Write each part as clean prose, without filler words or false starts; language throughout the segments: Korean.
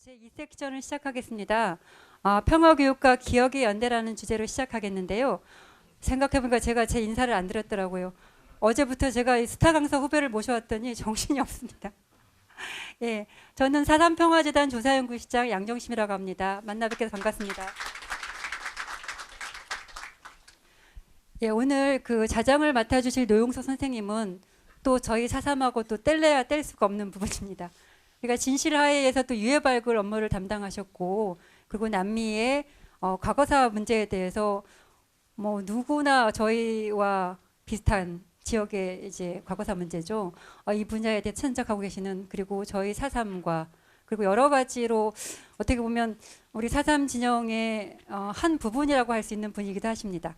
제2섹션을 시작하겠습니다. 평화교육과 기억의 연대라는 주제로 시작하겠는데요. 생각해보니까 제가 제 인사를 안 드렸더라고요. 어제부터 제가 스타 강사 후배를 모셔왔더니 정신이 없습니다. 예, 저는 사삼평화재단 조사연구실장 양정심이라고 합니다. 만나 뵙게 반갑습니다. 예, 오늘 그 자장을 맡아주실 노용석 선생님은 또 저희 사삼하고 또 뗄래야 뗄 수가 없는 부분입니다. 그러니까 진실화해에서 또 유해 발굴 업무를 담당하셨고, 그리고 남미의 과거사 문제에 대해서 뭐 누구나 저희와 비슷한 지역의 이제 과거사 문제죠. 이 분야에 대해 천적하고 계시는, 그리고 저희 사삼과 그리고 여러 가지로 어떻게 보면 우리 사삼 진영의 한 부분이라고 할 수 있는 분이기도 하십니다.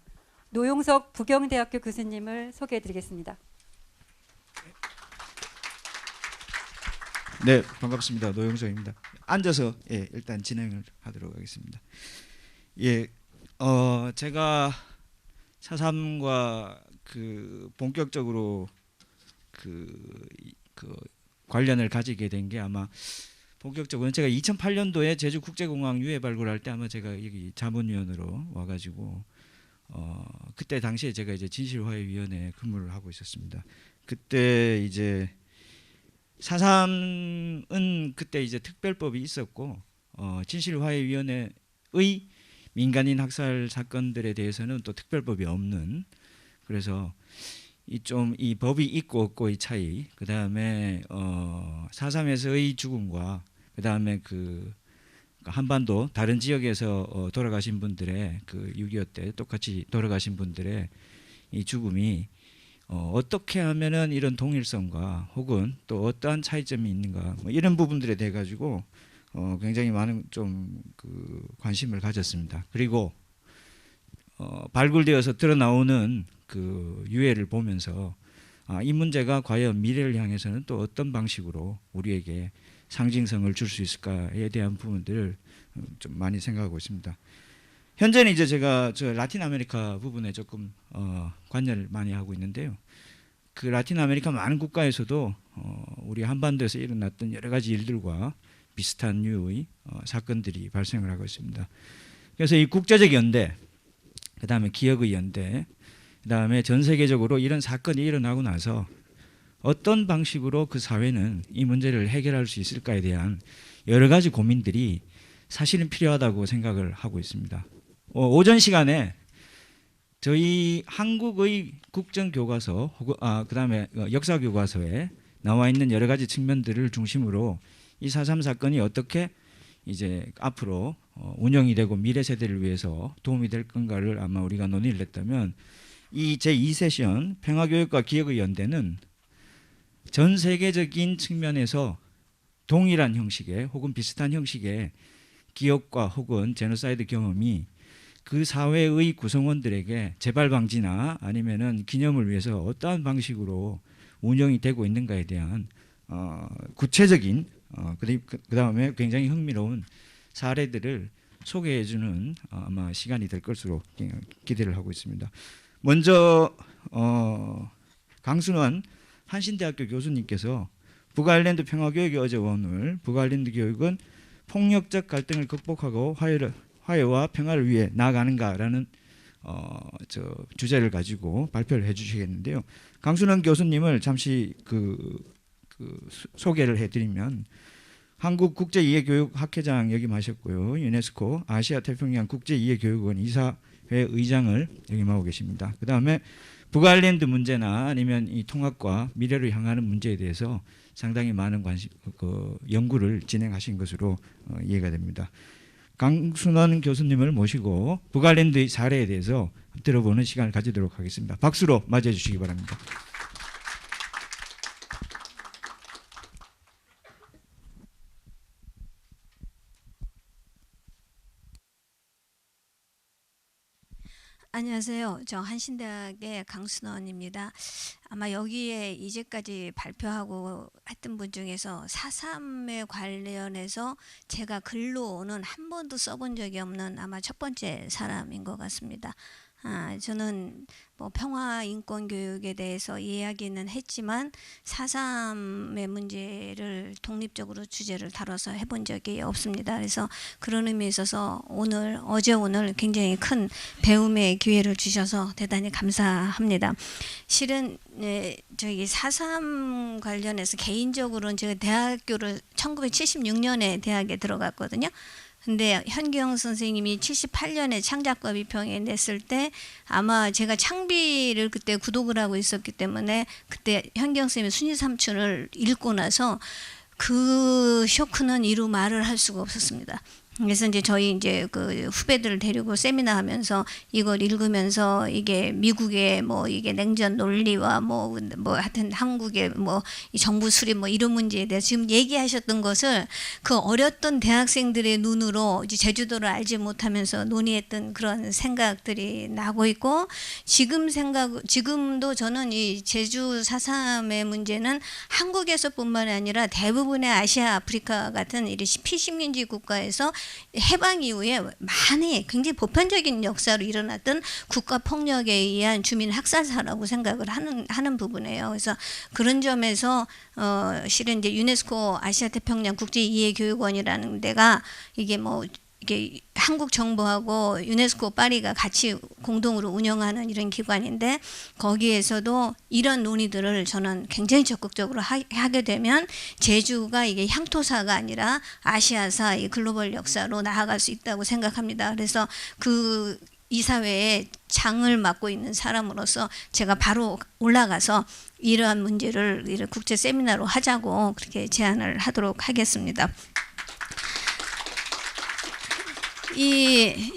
노용석 부경대학교 교수님을 소개해드리겠습니다. 네, 반갑습니다. 노용석입니다. 앉아서 일단 진행을 하도록 하겠습니다. 제가 사삼과 본격적으로 관련을 가지게 된 게 아마 본격적으로는 제가 2008년도에 제주국제공항 유해 발굴할 때 아마 제가 여기 자문위원으로 와가지고 그때 당시에 제가 이제 진실화해위원회에 근무를 하고 있었습니다. 그때 이제 사삼은 그때 이제 특별법이 있었고 진실화해위원회의 민간인 학살 사건들에 대해서는 또 특별법이 없는, 그래서 이 법이 있고 없고의 차이, 그 다음에 사삼에서의 죽음과 그 다음에 한반도 다른 지역에서 돌아가신 분들의 6.25 때 똑같이 돌아가신 분들의 이 죽음이 어떻게 하면은 이런 동일성과 혹은 또 어떠한 차이점이 있는가, 뭐 이런 부분들에 대해 가지고 굉장히 많은 관심을 가졌습니다. 그리고 발굴되어서 드러나오는 유해를 보면서 이 문제가 과연 미래를 향해서는 또 어떤 방식으로 우리에게 상징성을 줄 수 있을까에 대한 부분들을 좀 많이 생각하고 있습니다. 현재는 이제 제가 라틴 아메리카 부분에 조금 관여를 많이 하고 있는데요. 그 라틴 아메리카 많은 국가에서도 우리 한반도에서 일어났던 여러 가지 일들과 비슷한 류의 사건들이 발생을 하고 있습니다. 그래서 이 국제적 연대, 그 다음에 기억의 연대, 그 다음에 전 세계적으로 이런 사건이 일어나고 나서 어떤 방식으로 그 사회는 이 문제를 해결할 수 있을까에 대한 여러 가지 고민들이 사실은 필요하다고 생각을 하고 있습니다. 오전 시간에 저희 한국의 국정교과서, 그 다음에 역사교과서에 나와 있는 여러 가지 측면들을 중심으로 이 4.3 사건이 어떻게 이제 앞으로 운영이 되고 미래 세대를 위해서 도움이 될 건가를 아마 우리가 논의를 했다면, 이 제2세션 평화교육과 기억의 연대는 전 세계적인 측면에서 동일한 형식의 혹은 비슷한 형식의 기억과 혹은 제노사이드 경험이 그 사회의 구성원들에게 재발 방지나 아니면은 기념을 위해서 어떠한 방식으로 운영이 되고 있는가에 대한 구체적인 그 다음에 굉장히 흥미로운 사례들을 소개해주는 아마 시간이 될 것으로 기대를 하고 있습니다. 먼저 강순원 한신대학교 교수님께서 북아일랜드 평화교육이 어제 오늘 북아일랜드 교육은 폭력적 갈등을 극복하고 화해와 평화를 위해 나아가는가라는 주제를 가지고 발표를 해주시겠는데요. 강순원 교수님을 잠시 소개를 해드리면 한국국제이해교육학회장 역임하셨고요. 유네스코 아시아태평양 국제이해교육원 이사회 의장을 역임하고 계십니다. 그 다음에 북아일랜드 문제나 아니면 이 통합과 미래를 향하는 문제에 대해서 상당히 많은 연구를 진행하신 것으로 이해가 됩니다. 강순원 교수님을 모시고 북아일랜드의 사례에 대해서 들어보는 시간을 가지도록 하겠습니다. 박수로 맞이해 주시기 바랍니다. 안녕하세요. 저 한신대학의 강순원입니다. 아마 여기에 이제까지 발표하고 했던 분 중에서 4.3에 관련해서 제가 글로는 한 번도 써본 적이 없는 아마 첫 번째 사람인 것 같습니다. 저는 뭐 평화 인권 교육에 대해서 이야기는 했지만 4.3의 문제를 독립적으로 주제를 다뤄서 해본 적이 없습니다. 그래서 그런 의미에 있어서 오늘 굉장히 큰 배움의 기회를 주셔서 대단히 감사합니다. 실은 저기 4.3 관련해서 개인적으로는 제가 대학교를 1976년에 대학에 들어갔거든요. 근데 현경 선생님이 78년에 창작과 비평에 냈을 때 아마 제가 창비를 그때 구독을 하고 있었기 때문에 그때 현경 선생님의 순위 삼촌을 읽고 나서 그 쇼크는 이루 말을 할 수가 없었습니다. 그래서 이제 저희 이제 그 후배들을 데리고 세미나 하면서 이걸 읽으면서 이게 미국의 뭐 이게 냉전 논리와 뭐 하여튼 한국의 뭐 이 정부 수립 뭐 이런 문제에 대해서 지금 얘기하셨던 것을 그 어렸던 대학생들의 눈으로 이제 제주도를 알지 못하면서 논의했던 그런 생각들이 나고 있고 지금도 저는 이 제주 4.3의 문제는 한국에서뿐만 아니라 대부분의 아시아, 아프리카 같은 이 피식민지 국가에서 해방 이후에 많이 굉장히 보편적인 역사로 일어났던 국가 폭력에 의한 주민 학살사라고 생각을 하는 부분이에요. 그래서 그런 점에서 실은 이제 유네스코 아시아 태평양 국제 이해 교육원이라는 데가 이게 한국 정부하고 유네스코 파리가 같이 공동으로 운영하는 이런 기관인데 거기에서도 이런 논의들을 저는 굉장히 적극적으로 하게 되면 제주가 이게 향토사가 아니라 아시아사 이 글로벌 역사로 나아갈 수 있다고 생각합니다. 그래서 그 이사회에 장을 맡고 있는 사람으로서 제가 바로 올라가서 이러한 문제를 국제 세미나로 하자고 그렇게 제안을 하도록 하겠습니다.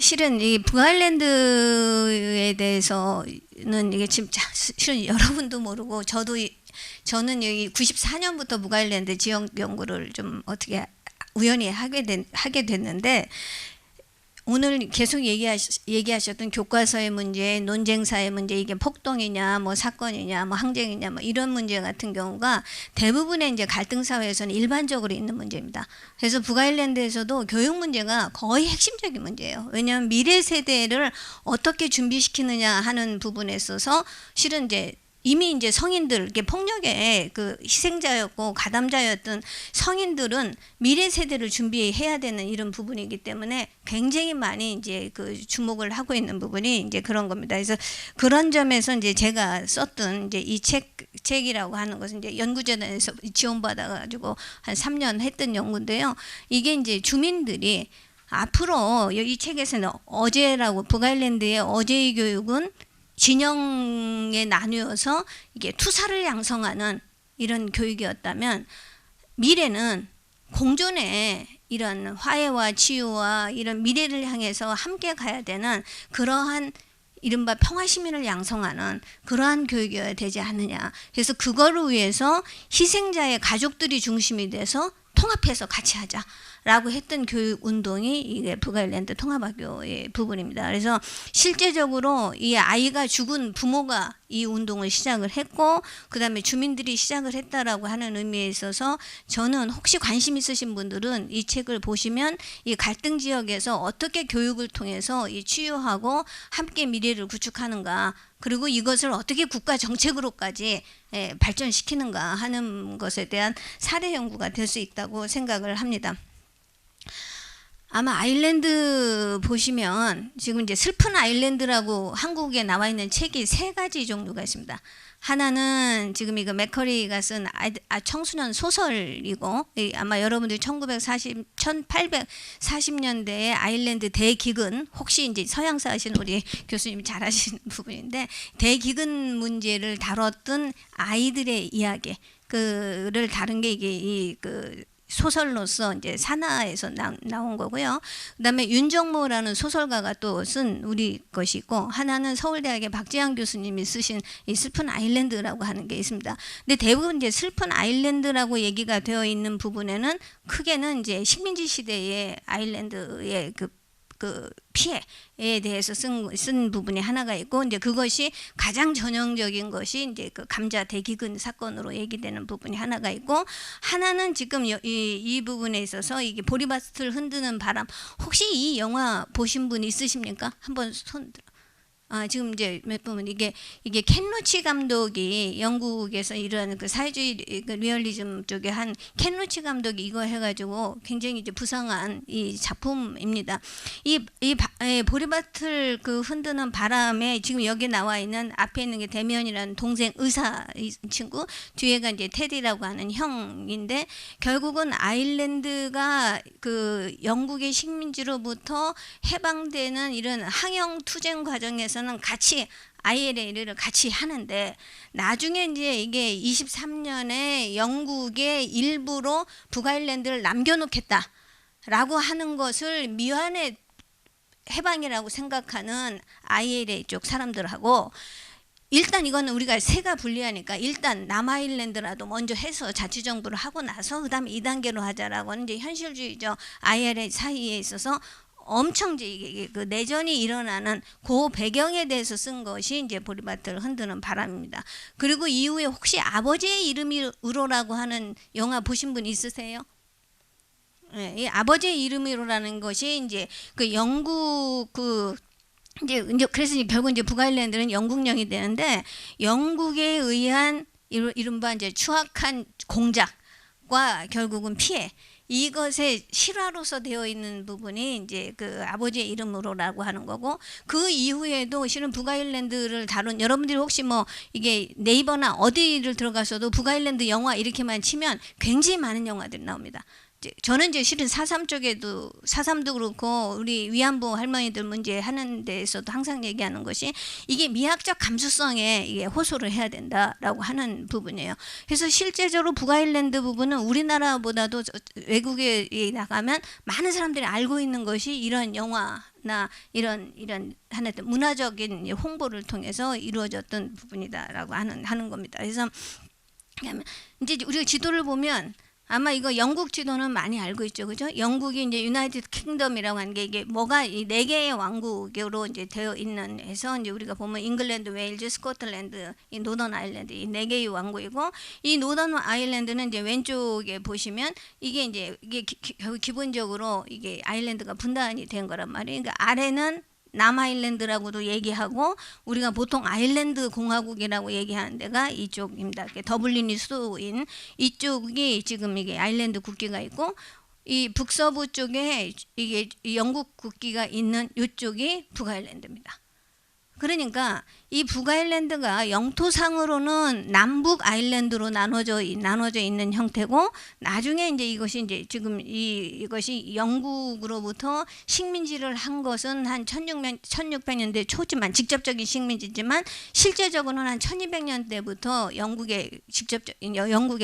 실은 이 북아일랜드에 대해서는 이게 지금 실은 여러분도 모르고 저는 여기 94년부터 북아일랜드 지역 연구를 좀 어떻게 우연히 하게 됐는데 오늘 계속 얘기하셨던 교과서의 문제, 논쟁사의 문제, 이게 폭동이냐, 뭐 사건이냐, 뭐 항쟁이냐, 뭐 이런 문제 같은 경우가 대부분의 이제 갈등 사회에서는 일반적으로 있는 문제입니다. 그래서 북아일랜드에서도 교육 문제가 거의 핵심적인 문제예요. 왜냐하면 미래 세대를 어떻게 준비시키느냐 하는 부분에 있어서 실은 이미 이제 성인들, 이게 폭력의 그 희생자였고 가담자였던 성인들은 미래 세대를 준비해야 되는 이런 부분이기 때문에 굉장히 많이 이제 그 주목을 하고 있는 부분이 이제 그런 겁니다. 그래서 그런 점에서 이제 제가 썼던 이제 이 책이라고 하는 것은 이제 연구재단에서 지원받아가지고 한 3년 했던 연구인데요. 이게 이제 주민들이 앞으로 이 책에서는 북아일랜드의 어제의 교육은 진영에 나누어서 이게 투사를 양성하는 이런 교육이었다면 미래는 공존의 이런 화해와 치유와 이런 미래를 향해서 함께 가야 되는 그러한 이른바 평화시민을 양성하는 그러한 교육이어야 되지 않느냐. 그래서 그거를 위해서 희생자의 가족들이 중심이 돼서 통합해서 같이 하자. 라고 했던 교육 운동이 이게 북아일랜드 통합학교의 부분입니다. 그래서 실제적으로 이 아이가 죽은 부모가 이 운동을 시작을 했고 그 다음에 주민들이 시작을 했다라고 하는 의미에 있어서 저는 혹시 관심 있으신 분들은 이 책을 보시면 이 갈등 지역에서 어떻게 교육을 통해서 이 치유하고 함께 미래를 구축하는가 그리고 이것을 어떻게 국가 정책으로까지 발전시키는가 하는 것에 대한 사례 연구가 될 수 있다고 생각을 합니다. 아마 아일랜드 보시면 지금 이제 슬픈 아일랜드라고 한국에 나와 있는 책이 3가지 종류가 있습니다. 하나는 지금 이거 맥커리가 쓴 청소년 소설이고 아마 여러분들이 1840년대에 아일랜드 대기근 혹시 이제 서양사 하시는 우리 교수님이 잘 아시는 부분인데 대기근 문제를 다뤘던 아이들의 이야기 그를 다룬 게 이게 소설로서 이제 산하에서 나온 거고요. 그다음에 윤정모라는 소설가가 또 쓴 우리 것이 있고 하나는 서울대학의 박지한 교수님이 쓰신 이 슬픈 아일랜드라고 하는 게 있습니다. 근데 대부분 이제 슬픈 아일랜드라고 얘기가 되어 있는 부분에는 크게는 이제 식민지 시대의 아일랜드의 그 피해에 대해서 쓴 부분이 하나가 있고 이제 그것이 가장 전형적인 것이 이제 그 감자 대기근 사건으로 얘기되는 부분이 하나가 있고 하나는 지금 이 부분에 있어서 이게 보리밭을 흔드는 바람 혹시 이 영화 보신 분 있으십니까? 한번 손 들어. 지금 이제 몇 분 이게 켄로치 감독이 영국에서 이런 그 사회주의 그 리얼리즘 쪽에 한 켄로치 감독이 이거 해가지고 굉장히 이제 부상한 이 작품입니다. 이 보리밭을 그 흔드는 바람에 지금 여기 나와 있는 앞에 있는 게 데미언이라는 동생 의사 이 친구, 뒤에가 이제 테디라고 하는 형인데 결국은 아일랜드가 그 영국의 식민지로부터 해방되는 이런 항영 투쟁 과정에서는 같이 ILA를 같이 하는데 나중에 이제 이게 23년에 영국의 일부로 북아일랜드를 남겨놓겠다라고 하는 것을 미완의 해방이라고 생각하는 ILA 쪽 사람들하고 일단 이거는 우리가 세가 불리하니까 일단 남아일랜드라도 먼저 해서 자치정부를 하고 나서 그다음에 2단계로 하자라고 하는 이제 현실주의적 ILA 사이에 있어서 엄청 이제 그 내전이 일어나는 그 배경에 대해서 쓴 것이 이제 보리밭을 흔드는 바람입니다. 그리고 이후에 혹시 아버지의 이름으로라고 하는 영화 보신 분 있으세요? 네, 이 아버지의 이름으로라는 것이 이제 그 영국 그 이제 그래서 결국 이제 북아일랜드는 영국령이 되는데 영국에 의한 이른바 이제 추악한 공작과 결국은 피해 이것의 실화로서 되어 있는 부분이 이제 그 아버지의 이름으로라고 하는 거고 그 이후에도 실은 북아일랜드를 다룬 여러분들이 혹시 뭐 이게 네이버나 어디를 들어가서도 북아일랜드 영화 이렇게만 치면 굉장히 많은 영화들이 나옵니다. 저는 이제 실은 4.3 쪽에도 4.3도 그렇고 우리 위안부 할머니들 문제 하는 데에서도 항상 얘기하는 것이 이게 미학적 감수성에 이게 호소를 해야 된다라고 하는 부분이에요. 그래서 실제적으로 북아일랜드 부분은 우리나라보다도 외국에 나가면 많은 사람들이 알고 있는 것이 이런 영화나 이런 하나의 문화적인 홍보를 통해서 이루어졌던 부분이다라고 하는 겁니다. 그래서 이제 우리가 지도를 보면 아마 이거 영국 지도는 많이 알고 있죠, 그죠? 영국이 이제 유나이티드 킹덤이라고 하는 게 이게 뭐가 이 네 개의 왕국으로 이제 되어 있는 해서 이제 우리가 보면 잉글랜드, 웨일즈, 스코틀랜드, 이 노던 아일랜드 이 네 개의 왕국이고 이 노던 아일랜드는 이제 왼쪽에 보시면 이게 이제 이게 기본적으로 이게 아일랜드가 분단이 된 거란 말이에요. 그러니까 아래는 남아일랜드라고도 얘기하고 우리가 보통 아일랜드 공화국이라고 얘기하는 데가 이쪽입니다. 더블린이 수도인 이쪽이 지금 이게 아일랜드 국기가 있고 이 북서부 쪽에 이게 영국 국기가 있는 이쪽이 북아일랜드입니다. 그러니까 이 북아일랜드가 영토상으로는 남북 아일랜드로 나눠져 있는 형태고 나중에 이제 이것이 이제 지금 이것이 영국으로부터 식민지를 한 것은 한 1600년대 초지만 직접적인 식민지지만 실제적으로는 한 1200년대부터 영국의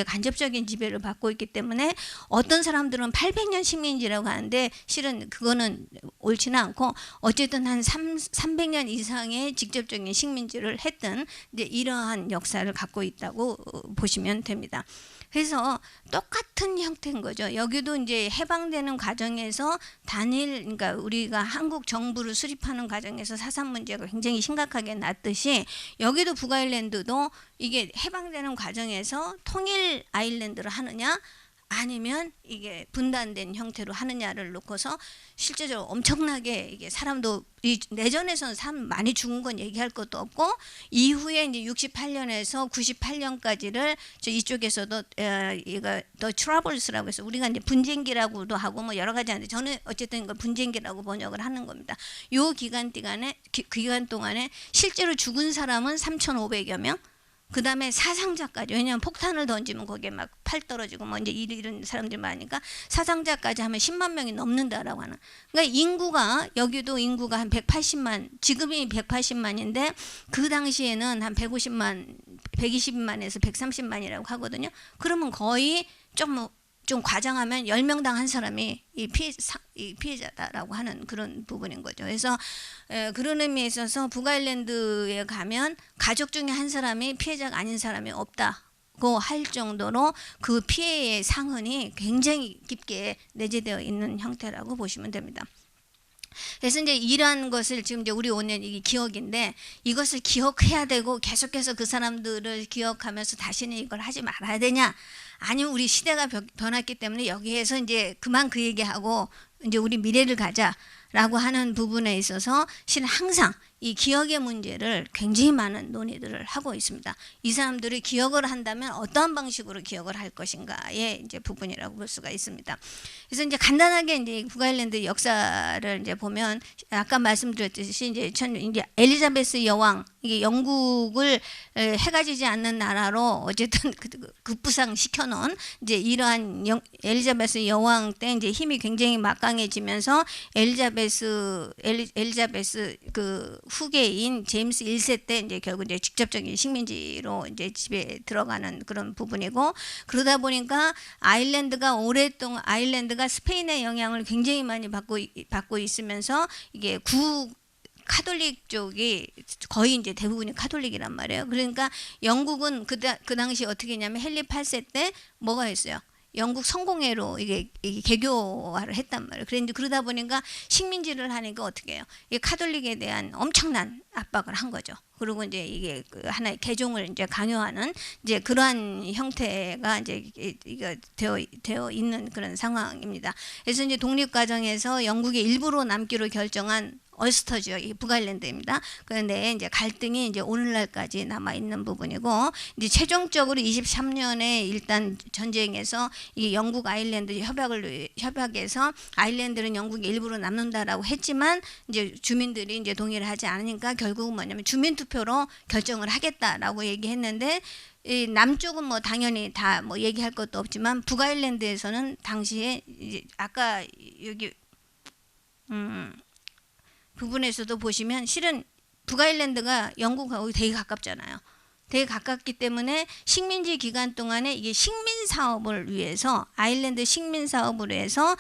간접적인 지배를 받고 있기 때문에 어떤 사람들은 800년 식민지라고 하는데 실은 그거는 옳지는 않고 어쨌든 한 300년 이상의 직접적인 식민지를 했던 이제 이러한 역사를 갖고 있다고 보시면 됩니다. 그래서 똑같은 형태인 거죠. 여기도 이제 해방되는 과정에서 그러니까 우리가 한국 정부를 수립하는 과정에서 사상 문제가 굉장히 심각하게 났듯이 여기도 북아일랜드도 이게 해방되는 과정에서 통일 아일랜드를 하느냐 아니면 이게 분단된 형태로 하느냐를 놓고서 실제적으로 엄청나게 이게 사람도 이 내전에서는 사람 많이 죽은 건 얘기할 것도 없고 이후에 이제 68년에서 98년까지를 이쪽에서도 이거 더 트러블스라고 해서 우리가 이제 분쟁기라고도 하고 뭐 여러 가지 하는데 저는 어쨌든 이걸 분쟁기라고 번역을 하는 겁니다. 요 기간 동안에 실제로 죽은 사람은 3,500여 명. 그 다음에 사상자까지 왜냐하면 폭탄을 던지면 거기에 막 팔 떨어지고 뭐 이제 이런 사람들 많으니까 사상자까지 하면 10만 명이 넘는다라고 하는. 그러니까 인구가 여기도 인구가 한 180만 지금이 180만인데 그 당시에는 한 120만에서 130만이라고 하거든요. 그러면 거의 좀 과장하면 10명당 한 사람이 이 피해자다라고 하는 그런 부분인 거죠. 그래서 그런 의미에 있어서 북아일랜드에 가면 가족 중에 한 사람이 피해자가 아닌 사람이 없다고 할 정도로 그 피해의 상흔이 굉장히 깊게 내재되어 있는 형태라고 보시면 됩니다. 그래서 이제 이러한 것을 지금 이제 우리 오늘 이 기억인데 이것을 기억해야 되고 계속해서 그 사람들을 기억하면서 다시는 이걸 하지 말아야 되냐? 아니면 우리 시대가 변했기 때문에 여기에서 이제 그만 그 얘기하고 이제 우리 미래를 가자라고 하는 부분에 있어서 실은 항상 이 기억의 문제를 굉장히 많은 논의들을 하고 있습니다. 이 사람들이 기억을 한다면 어떠한 방식으로 기억을 할 것인가의 이제 부분이라고 볼 수가 있습니다. 그래서 이제 간단하게 이제 북아일랜드 역사를 이제 보면 아까 말씀드렸듯이 이제 엘리자베스 여왕 이게 영국을 해가지지 않는 나라로 어쨌든 급부상 시켜놓은 이제 이러한 엘리자베스 여왕 때 이제 힘이 굉장히 막강해지면서 엘리자베스 그 후계인 제임스 1세 때 이제 결국 이제 직접적인 식민지로 이제 집에 들어가는 그런 부분이고 그러다 보니까 아일랜드가 스페인의 영향을 굉장히 많이 받고 있으면서 이게 카톨릭 쪽이 거의 이제 대부분이 카톨릭이란 말이에요. 그러니까 영국은 그 당시 어떻게 했냐면 헨리 8세 때 뭐가 했어요? 영국 성공회로 이게 개교화를 했단 말이에요. 그런데 그러다 보니까 식민지를 하니까 어떻게 해요? 이 카톨릭에 대한 엄청난 압박을 한 거죠. 그리고 이제 이게 하나의 개종을 이제 강요하는 이제 그러한 형태가 이제 이거 되어 있는 그런 상황입니다. 그래서 이제 독립 과정에서 영국의 일부로 남기로 결정한 얼스터죠. 이 북아일랜드입니다. 그런데 이제 갈등이 이제 오늘날까지 남아 있는 부분이고 이제 최종적으로 23년에 일단 전쟁에서 이 영국 아일랜드 협약에서 아일랜드는 영국의 일부로 남는다라고 했지만 이제 주민들이 이제 동의를 하지 않으니까 결국은 뭐냐면 주민투표로 결정을 하겠다라고 얘기했는데 이 남쪽은 뭐 당연히 다 뭐 얘기할 것도 없지만 북아일랜드에서는 당시에 이제 아까 여기 부분에서도 보시면 실은 북아일랜드가 영국하고 되게 가깝잖아요. 되게 가깝기 때문에 식민지 기간 동안에 이게 식민 사업을 위해서 아일랜드 식민 사업을 위해서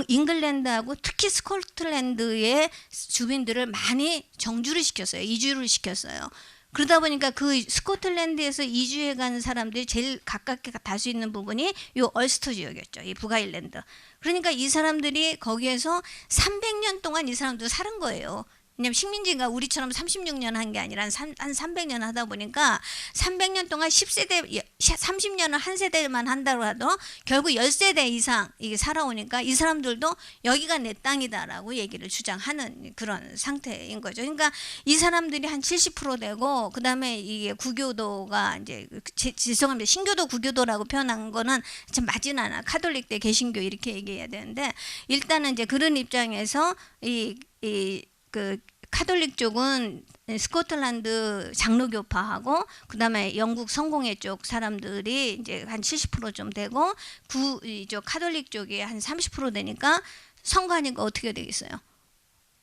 잉글랜드하고 특히 스코틀랜드의 주민들을 많이 정주를 시켰어요. 이주를 시켰어요. 그러다 보니까 그 스코틀랜드에서 이주해 간 사람들이 제일 가깝게 갈 수 있는 부분이 이 얼스터 지역이었죠. 이 북아일랜드. 그러니까 이 사람들이 거기에서 300년 동안 이 사람들 사는 거예요. 왜냐면 식민지가 우리처럼 36년 한 게 아니라 한 300년 하다 보니까 300년 동안 30년을 한 세대만 한다고 하도 결국 10세대 이상 이게 살아오니까 이 사람들도 여기가 내 땅이다라고 얘기를 주장하는 그런 상태인 거죠. 그러니까 이 사람들이 한 70% 되고 그다음에 이게 구교도가 이제 죄송합니다. 신교도 구교도라고 표현한 거는 참 맞진 않아. 카톨릭 때 개신교 이렇게 얘기해야 되는데 일단은 이제 그런 입장에서 그 카톨릭 쪽은 스코틀랜드 장로교파하고 그다음에 영국 성공회 쪽 사람들이 이제 한 70% 좀 되고 이쪽 카톨릭 쪽이 한 30% 되니까 선거하니까 어떻게 되겠어요?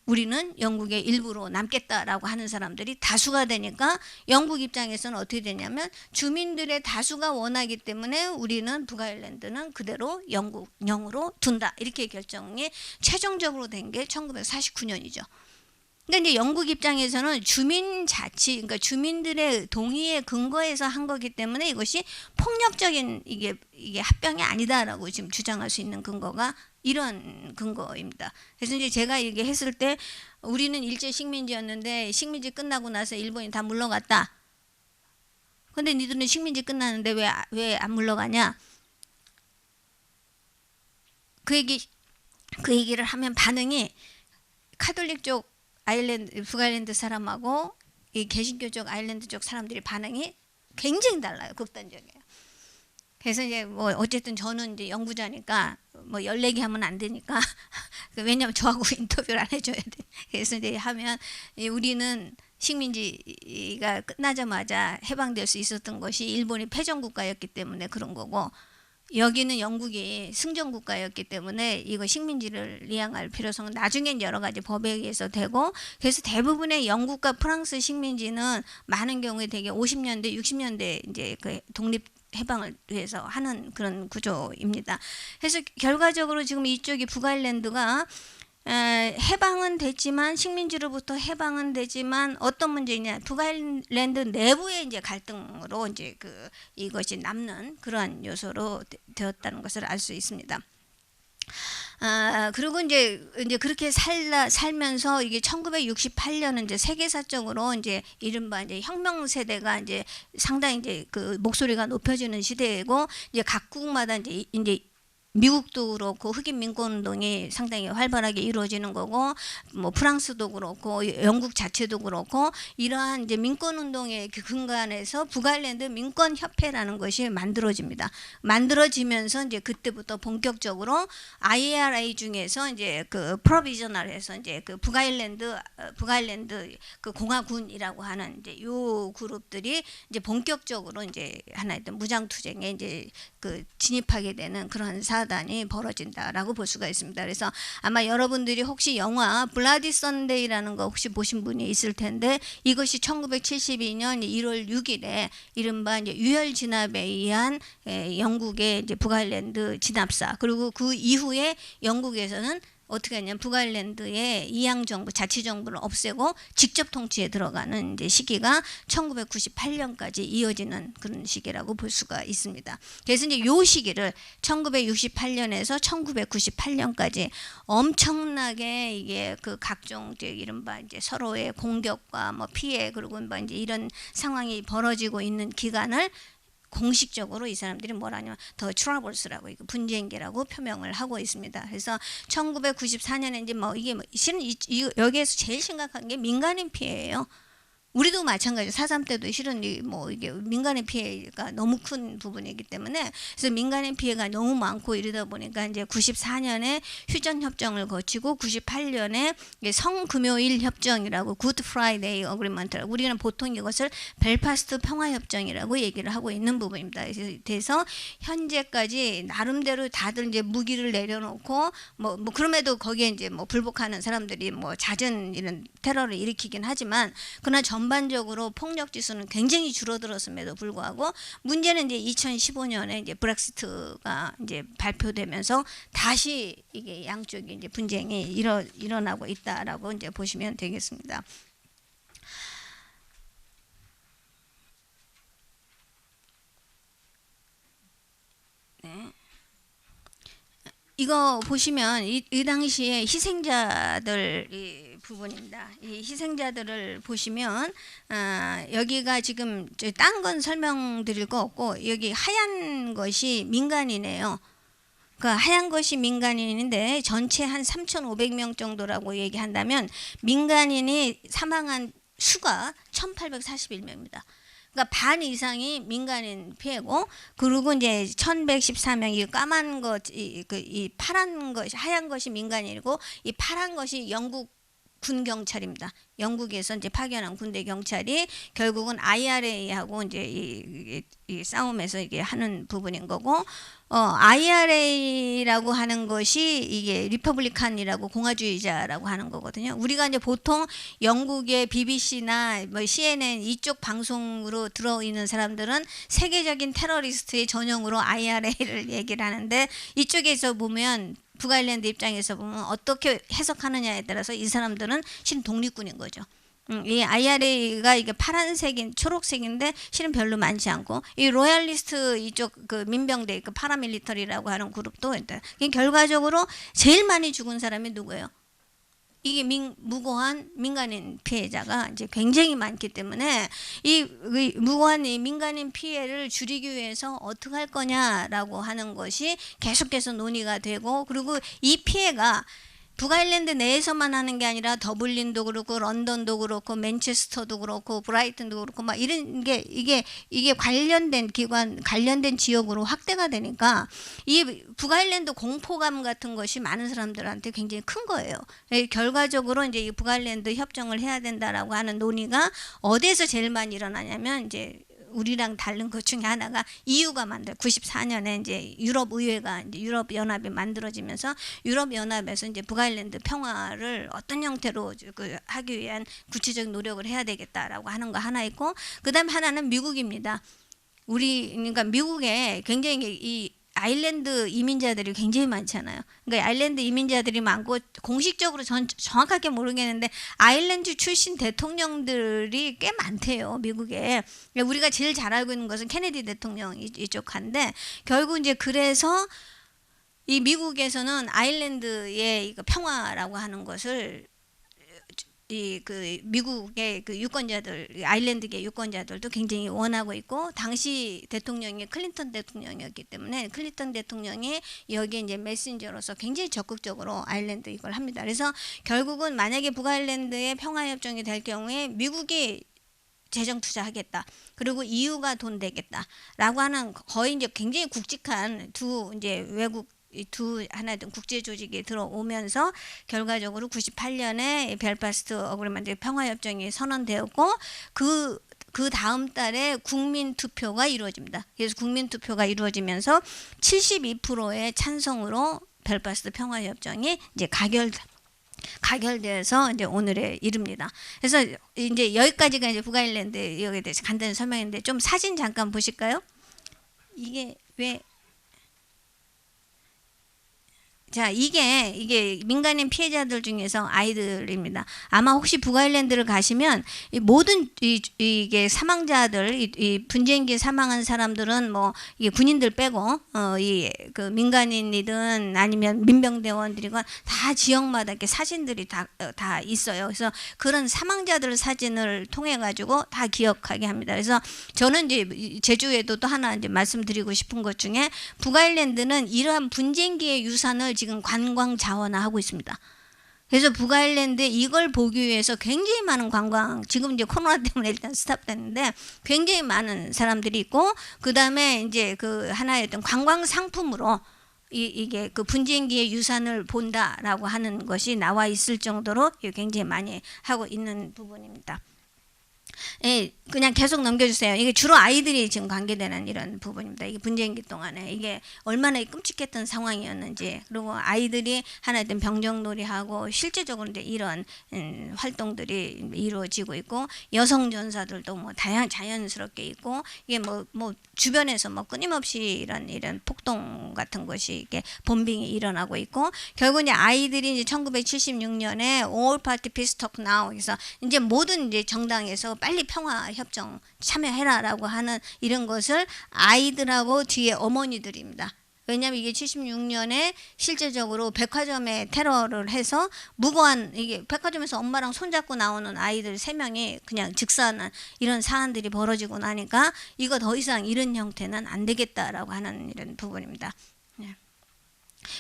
우리는 영국의 일부로 남겠다라고 하는 사람들이 다수가 되니까 영국 입장에서는 어떻게 되냐면 주민들의 다수가 원하기 때문에 우리는 북아일랜드는 그대로 영으로 둔다. 이렇게 결정이 최종적으로 된 게 1949년이죠. 그러니까 이제 영국 입장에서는 주민 자치, 그러니까 주민들의 동의에 근거해서 한 거기 때문에 이것이 폭력적인 이게 합병이 아니다라고 지금 주장할 수 있는 근거가 이런 근거입니다. 그래서 이제 제가 얘기했을 때 우리는 일제 식민지였는데 식민지 끝나고 나서 일본이 다 물러갔다. 근데 니들은 식민지 끝났는데 왜 안 물러가냐? 그 얘기를 하면 반응이 카톨릭 쪽 북아일랜드 사람하고 이 개신교 쪽 아일랜드 쪽 사람들이 반응이 굉장히 달라요. 극단적이에요. 그래서 이제 뭐 어쨌든 저는 이제 연구자니까 뭐 14개 하면 안 되니까 왜냐면 저하고 인터뷰를 안 해줘야 돼. 그래서 이제 하면 우리는 식민지가 끝나자마자 해방될 수 있었던 것이 일본이 패전국가였기 때문에 그런 거고 여기는 영국이 승전국가였기 때문에 이거 식민지를 리양할 필요성은 나중엔 여러 가지 법에 의해서 되고 그래서 대부분의 영국과 프랑스 식민지는 많은 경우에 되게 50년대, 60년대 이제 그 독립 해방을 위해서 하는 그런 구조입니다. 그래서 결과적으로 지금 이쪽이 북아일랜드가 해방은 됐지만 식민지로부터 해방은 되지만 어떤 문제냐 북아일랜드 내부의 이제 갈등으로 이제 이것이 남는 그러한 요소로 되었다는 것을 알 수 있습니다. 그리고 이제 그렇게 살면서 이게 1968년은 이제 세계사적으로 이제 이른바 이제 혁명 세대가 이제 상당히 이제 그 목소리가 높여지는 시대이고 이제 각국마다 이제 미국도 그렇고 흑인 민권 운동이 상당히 활발하게 이루어지는 거고, 뭐 프랑스도 그렇고 영국 자체도 그렇고 이러한 이제 민권 운동의 그 근간에서 북아일랜드 민권 협회라는 것이 만들어집니다. 만들어지면서 이제 그때부터 본격적으로 IRA 중에서 이제 그 프로비저널해서 이제 그 북아일랜드 그 공화군이라고 하는 이제 요 그룹들이 이제 본격적으로 이제 하나의 무장 투쟁에 이제 그 진입하게 되는 그런 사단이 벌어진다라고 볼 수가 있습니다. 그래서 아마 여러분들이 혹시 영화 블라디 선데이라는 거 혹시 보신 분이 있을 텐데, 이것이 1972년 1월 6일에 이른바 이제 유혈 진압에 의한 영국의 이제 북아일랜드 진압사, 그리고 그 이후에 영국에서는 어떻게 하냐면 북아일랜드의 이양 정부, 자치 정부를 없애고 직접 통치에 들어가는 이제 시기가 1998년까지 이어지는 그런 시기라고 볼 수가 있습니다. 그래서 이제 요 시기를 1968년에서 1998년까지 엄청나게 이게 그 각종 이제 이른바 이제 서로의 공격과 뭐 피해, 그리고 뭐 이제 이런 상황이 벌어지고 있는 기간을 공식적으로 이 사람들이 뭐라냐면 더 트러블스라고, 이거 분쟁기라고 표명을 하고 있습니다. 그래서 1994년에 이제 뭐 이게 뭐 실은 여기에서 제일 심각한 게 민간인 피해예요. 우리도 마찬가지로 4.3 때도 실은 뭐 이게 민간인 피해가 너무 큰 부분이기 때문에, 그래서 민간인 피해가 너무 많고 이러다 보니까 이제 94년에 휴전 협정을 거치고 98년에 성금요일 협정이라고 굿 프라이데이 어그리먼트라고, 우리는 보통 이것을 벨파스트 평화 협정이라고 얘기를 하고 있는 부분입니다. 그래서 현재까지 나름대로 다들 이제 무기를 내려놓고 뭐 그럼에도 거기에 이제 뭐 불복하는 사람들이 뭐 잦은 이런 테러를 일으키긴 하지만, 그러나 전반적으로 폭력 지수는 굉장히 줄어들었음에도 불구하고 문제는 이제 2015년에 이제 브렉시트가 이제 발표되면서 다시 이게 양쪽이 이제 분쟁이 일어나고 있다라고 이제 보시면 되겠습니다. 네. 이거 보시면 이 당시에 희생자들 이 부분입니다. 이 희생자들을 보시면 여기가 지금 딴 건 설명드릴 거 없고, 여기 하얀 것이 민간이네요. 그 하얀 것이 민간인인데 전체 한 3,500명 정도라고 얘기한다면 민간인이 사망한 수가 1,841명입니다. 그러니까 반 이상이 민간인 피해고, 그리고 이제 1,114명 이 까만 것, 이 파란 것이, 하얀 것이 민간인이고 이 파란 것이 영국 군 경찰입니다. 영국에서 이제 파견한 군대 경찰이 결국은 IRA하고 이제 이 싸움에서 이게 하는 부분인 거고, IRA라고 하는 것이 이게 리퍼블리칸이라고 공화주의자라고 하는 거거든요. 우리가 이제 보통 영국의 BBC나 뭐 CNN 이쪽 방송으로 들어있는 사람들은 세계적인 테러리스트의 전형으로 IRA를 얘기를 하는데, 이쪽에서 보면 북아일랜드 입장에서 보면 어떻게 해석하느냐에 따라서 이 사람들은 실은 독립군인 거죠. 이 IRA가 이게 파란색인 초록색인데 실은 별로 많지 않고, 이 로얄리스트 이쪽 그 민병대 그 파라밀리터리라고 하는 그룹도 있다. 결과적으로 제일 많이 죽은 사람이 누구예요? 이게 무고한 민간인 피해자가 이제 굉장히 많기 때문에 이 무고한 이 민간인 피해를 줄이기 위해서 어떻게 할 거냐라고 하는 것이 계속해서 논의가 되고, 그리고 이 피해가 북아일랜드 내에서만 하는 게 아니라 더블린도 그렇고 런던도 그렇고 맨체스터도 그렇고 브라이튼도 그렇고 막 이런 게 이게 관련된 기관, 관련된 지역으로 확대가 되니까 이 북아일랜드 공포감 같은 것이 많은 사람들한테 굉장히 큰 거예요. 결과적으로 이제 이 북아일랜드 협정을 해야 된다라고 하는 논의가 어디에서 제일 많이 일어나냐면, 이제 우리랑 다른 것 중에 하나가 EU가 94년에 이제 유럽 의회가 이제 유럽 연합이 만들어지면서 유럽 연합에서 이제 북아일랜드 평화를 어떤 형태로 하기 위한 구체적인 노력을 해야 되겠다라고 하는 거 하나 있고, 그다음에 하나는 미국입니다. 그러니까 미국에 굉장히 이 아일랜드 이민자들이 굉장히 많잖아요. 그러니까 아일랜드 이민자들이 많고, 공식적으로 전 정확하게 모르겠는데 아일랜드 출신 대통령들이 꽤 많대요, 미국에. 우리가 제일 잘 알고 있는 것은 케네디 대통령 이쪽 한데, 결국 이제 그래서 이 미국에서는 아일랜드의 평화라고 하는 것을 이 그 미국의 그 유권자들, 아일랜드계 유권자들도 굉장히 원하고 있고, 당시 대통령이 클린턴 대통령이었기 때문에 클린턴 대통령이 여기에 이제 메신저로서 굉장히 적극적으로 아일랜드 이걸 합니다. 그래서 결국은 만약에 북아일랜드의 평화협정이 될 경우에 미국이 재정 투자하겠다. 그리고 EU가 돈 대겠다라고 하는 거의 이제 굉장히 굵직한 두 이제 외국 두 하나든 국제 조직이 들어오면서 결과적으로 98년에 벨파스트 어그리먼트 평화협정이 선언되었고 그 다음 달에 국민 투표가 이루어집니다. 그래서 국민 투표가 이루어지면서 72%의 찬성으로 벨파스트 평화협정이 이제 가결돼서 이제 오늘에 이릅니다. 그래서 이제 여기까지가 이제 북아일랜드 여기에 대해서 간단히 설명했는데, 좀 사진 잠깐 보실까요? 이게 왜? 자, 이게 민간인 피해자들 중에서 아이들입니다. 아마 혹시 북아일랜드를 가시면 이 모든 이게 사망자들, 이 분쟁기에 사망한 사람들은 뭐 이게 군인들 빼고 이 그 민간인이든 아니면 민병대원들이건 다 지역마다 이렇게 사진들이 다 있어요. 그래서 그런 사망자들 사진을 통해 가지고 다 기억하게 합니다. 그래서 저는 이제 제주에도 또 하나 이제 말씀드리고 싶은 것 중에, 북아일랜드는 이러한 분쟁기의 유산을 지금 관광 자원화하고 있습니다. 그래서 북아일랜드 이걸 보기 위해서 굉장히 많은 관광, 지금 이제 코로나 때문에 일단 스탑됐는데 굉장히 많은 사람들이 있고, 그 다음에 이제 그 하나의 어떤 관광 상품으로 이게 그 분쟁기의 유산을 본다라고 하는 것이 나와 있을 정도로 굉장히 많이 하고 있는 부분입니다. 예, 그냥 계속 넘겨주세요. 이게 주로 아이들이 지금 관계되는 이런 부분입니다. 이게 분쟁기 동안에 이게 얼마나 끔찍했던 상황이었는지, 그리고 아이들이 하나된 병정놀이하고 실제적으로 이제 이런 활동들이 이루어지고 있고, 여성 전사들도 뭐 자연스럽게 있고, 이게 뭐 주변에서 뭐 끊임없이 이런 폭동 같은 것이 이게 범빙이 일어나고 있고, 결국 이제 아이들이 이제 1976년에 All Party Peace Talk Now, 그래서 이제 모든 이제 정당에서 빨리 평화 협정 참여해라라고 하는 이런 것을 아이들하고 뒤에 어머니들입니다. 왜냐하면 이게 76년에 실제적으로 백화점에 테러를 해서 무고한, 이게 백화점에서 엄마랑 손잡고 나오는 아이들 3명이 그냥 즉사하는 이런 사안들이 벌어지고 나니까 이거 더 이상 이런 형태는 안 되겠다라고 하는 이런 부분입니다.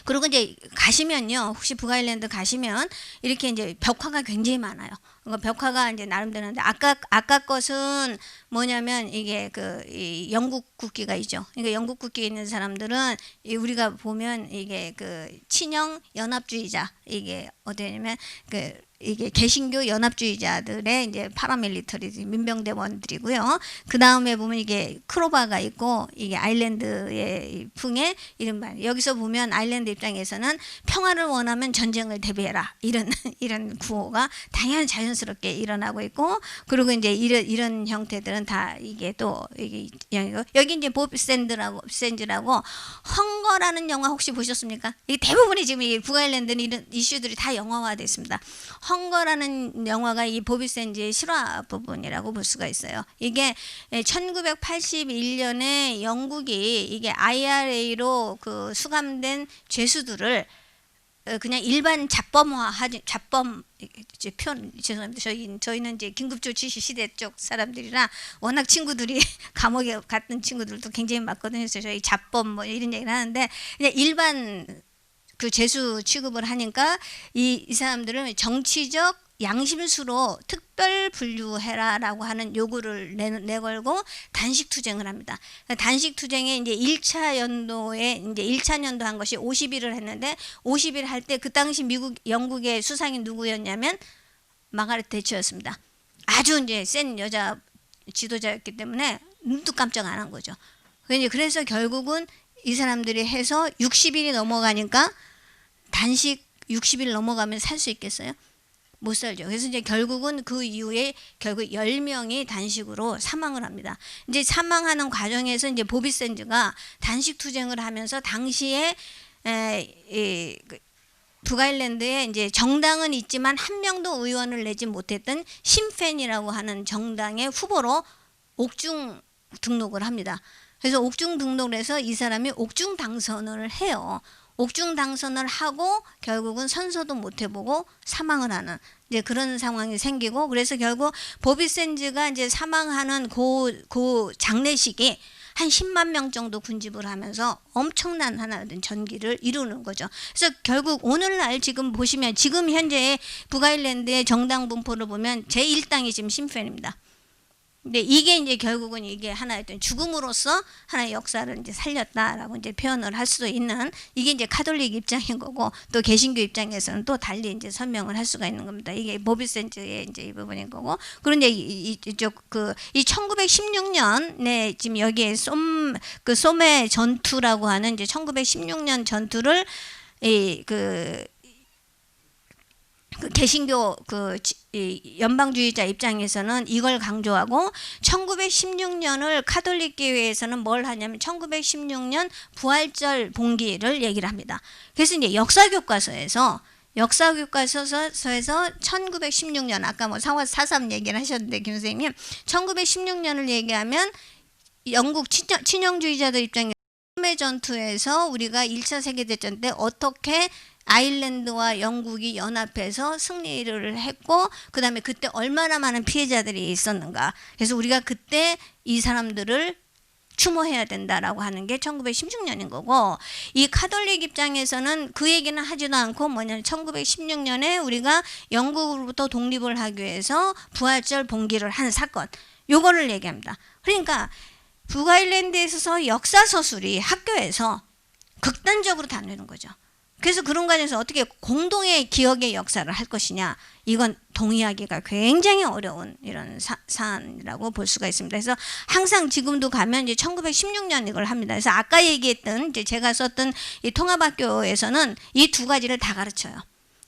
그리고 이제 가시면요, 혹시 북아일랜드 가시면 이렇게 이제 벽화가 굉장히 많아요. 그러니까 벽화가 이제 나름대로인데, 아까 것은 뭐냐면 이게 이 영국 국기가 있죠. 그러니까 영국 국기에 있는 사람들은 우리가 보면 이게 그 친영 연합주의자, 이게 어디냐면 이게 개신교 연합주의자들의 이제 파라밀리터리 민병대원들이고요. 그 다음에 보면 이게 크로바가 있고, 이게 아일랜드의 풍의 이른바, 여기서 보면 아일랜드 입장에서는 평화를 원하면 전쟁을 대비해라, 이런 구호가 당연히 자연스럽게 일어나고 있고, 그리고 이제 이런 형태들은 다 이게 또 이게 여기 이제 보비 샌즈라고 헝거라는 영화 혹시 보셨습니까? 이 대부분이 지금 이 북아일랜드는 이런 이슈들이 다 영화화됐습니다. 헝거라는 영화가 이 보비 샌즈의 실화 부분이라고 볼 수가 있어요. 이게 1981년에 영국이 이게 IRA로 그 수감된 죄수들을 그냥 일반 자범 표현 죄송합니다. 저희는 이제 긴급조치 시대 쪽 사람들이라 워낙 친구들이 감옥에 갔던 친구들도 굉장히 많거든요. 그래서 저희 자범 뭐 이런 얘기를 하는데, 그냥 일반 그 죄수 취급을 하니까 이 사람들은 정치적 양심수로 특별 분류해라라고 하는 요구를 내걸고 단식 투쟁을 합니다. 단식 투쟁에 이제 1차 연도에 이제 1차 연도 한 것이 50일을 했는데, 50일 할 때 그 당시 영국의 수상이 누구였냐면 마가렛 대처였습니다. 아주 이제 센 여자 지도자였기 때문에 눈도 깜짝 안 한 거죠. 그래서 결국은 이 사람들이 해서 60일이 넘어가니까, 단식 60일 넘어가면 살 수 있겠어요? 못 살죠. 그래서 이제 결국은 그 이후에 결국 10명이 단식으로 사망을 합니다. 이제 사망하는 과정에서 이제 보비 샌즈가 단식 투쟁을 하면서 당시에 북아일랜드에 이제 정당은 있지만 한 명도 의원을 내지 못했던 심펜이라고 하는 정당의 후보로 옥중 등록을 합니다. 그래서 옥중 등록을 해서 이 사람이 옥중 당선을 해요. 옥중 당선을 하고 결국은 선서도 못 해보고 사망을 하는 이제 그런 상황이 생기고, 그래서 결국 보비 샌즈가 이제 사망하는 그 장례식이 한 10만 명 정도 군집을 하면서 엄청난 하나된 전기를 이루는 거죠. 그래서 결국 오늘날 지금 보시면 지금 현재 북아일랜드의 정당 분포를 보면 제1당이 지금 심펜입니다. 근데 이게 이제 결국은 이게 하나의 어떤 죽음으로써 하나의 역사를 이제 살렸다라고 이제 표현을 할 수도 있는, 이게 이제 카톨릭 입장인 거고, 또 개신교 입장에서는 또 달리 이제 설명을 할 수가 있는 겁니다. 이게 보비 샌즈의 이제 이 부분인 거고, 그런데 이쪽 이 1916년에 지금 여기에 소메 전투라고 하는 이제 1916년 전투를 그 개신교 이 연방주의자 입장에서는 이걸 강조하고, 1916년을 카톨릭 교회에서는 뭘 하냐면 1916년 부활절 봉기를 얘기를 합니다. 그래서 이제 역사 교과서에서 1916년, 아까 뭐 4.3 얘기를 하셨는데 김 선생님, 1916년을 얘기하면 영국 친영주의자들 입장에서 소메 전투에서 우리가 1차 세계대전 때 어떻게 아일랜드와 영국이 연합해서 승리를 했고, 그 다음에 그때 얼마나 많은 피해자들이 있었는가. 그래서 우리가 그때 이 사람들을 추모해야 된다라고 하는 게 1916년인 거고, 이 카톨릭 입장에서는 그 얘기는 하지도 않고 뭐냐면 1916년에 우리가 영국으로부터 독립을 하기 위해서 부활절 봉기를 한 사건, 요거를 얘기합니다. 그러니까 북아일랜드에 있어서 역사 서술이 학교에서 극단적으로 다루는 거죠. 그래서 그런 과정에서 어떻게 공동의 기억의 역사를 할 것이냐, 이건 동의하기가 굉장히 어려운 이런 사안이라고 볼 수가 있습니다. 그래서 항상 지금도 가면 이제 1916년 이걸 합니다. 그래서 아까 얘기했던 이제 제가 썼던 이 통합학교에서는 이 두 가지를 다 가르쳐요.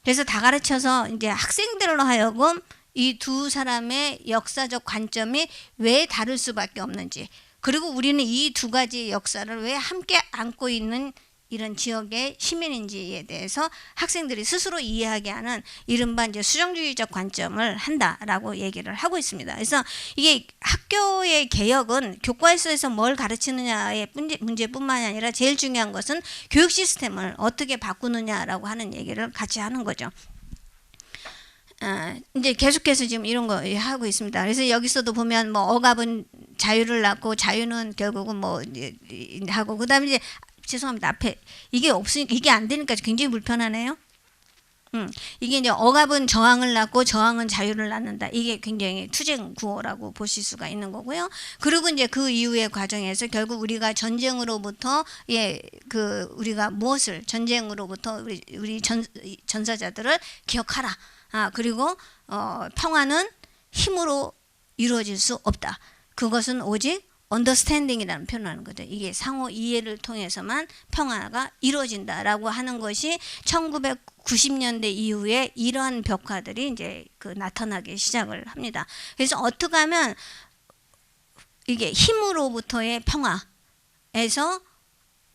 그래서 다 가르쳐서 이제 학생들로 하여금 이 두 사람의 역사적 관점이 왜 다를 수밖에 없는지, 그리고 우리는 이 두 가지 역사를 왜 함께 안고 있는 이런 지역의 시민인지에 대해서 학생들이 스스로 이해하게 하는 이른바 이제 수정주의적 관점을 한다라고 얘기를 하고 있습니다. 그래서 이게 학교의 개혁은 교과서에서 뭘 가르치느냐의 문제뿐만이 아니라 제일 중요한 것은 교육 시스템을 어떻게 바꾸느냐라고 하는 얘기를 같이 하는 거죠. 이제 계속해서 지금 이런 거 하고 있습니다. 그래서 여기서도 보면 뭐 억압은 자유를 낳고, 자유는 결국은 뭐 하고, 그다음에 이제 죄송합니다. 앞에 이게 없으니까, 이게 안 되니까 굉장히 불편하네요. 이게 이제 억압은 저항을 낳고 저항은 자유를 낳는다. 이게 굉장히 투쟁 구호라고 보실 수가 있는 거고요. 그리고 이제 그 이후의 과정에서 결국 우리가 전쟁으로부터 우리가 무엇을 전쟁으로부터 우리 전사자들을 기억하라. 그리고 평화는 힘으로 이루어질 수 없다. 그것은 오직 언더스탠딩이라는 표현을 하는 거죠. 이게 상호 이해를 통해서만 평화가 이루어진다라고 하는 것이 1990년대 이후에 이러한 벽화들이 이제 나타나기 시작을 합니다. 그래서 어떻게 하면 이게 힘으로부터의 평화에서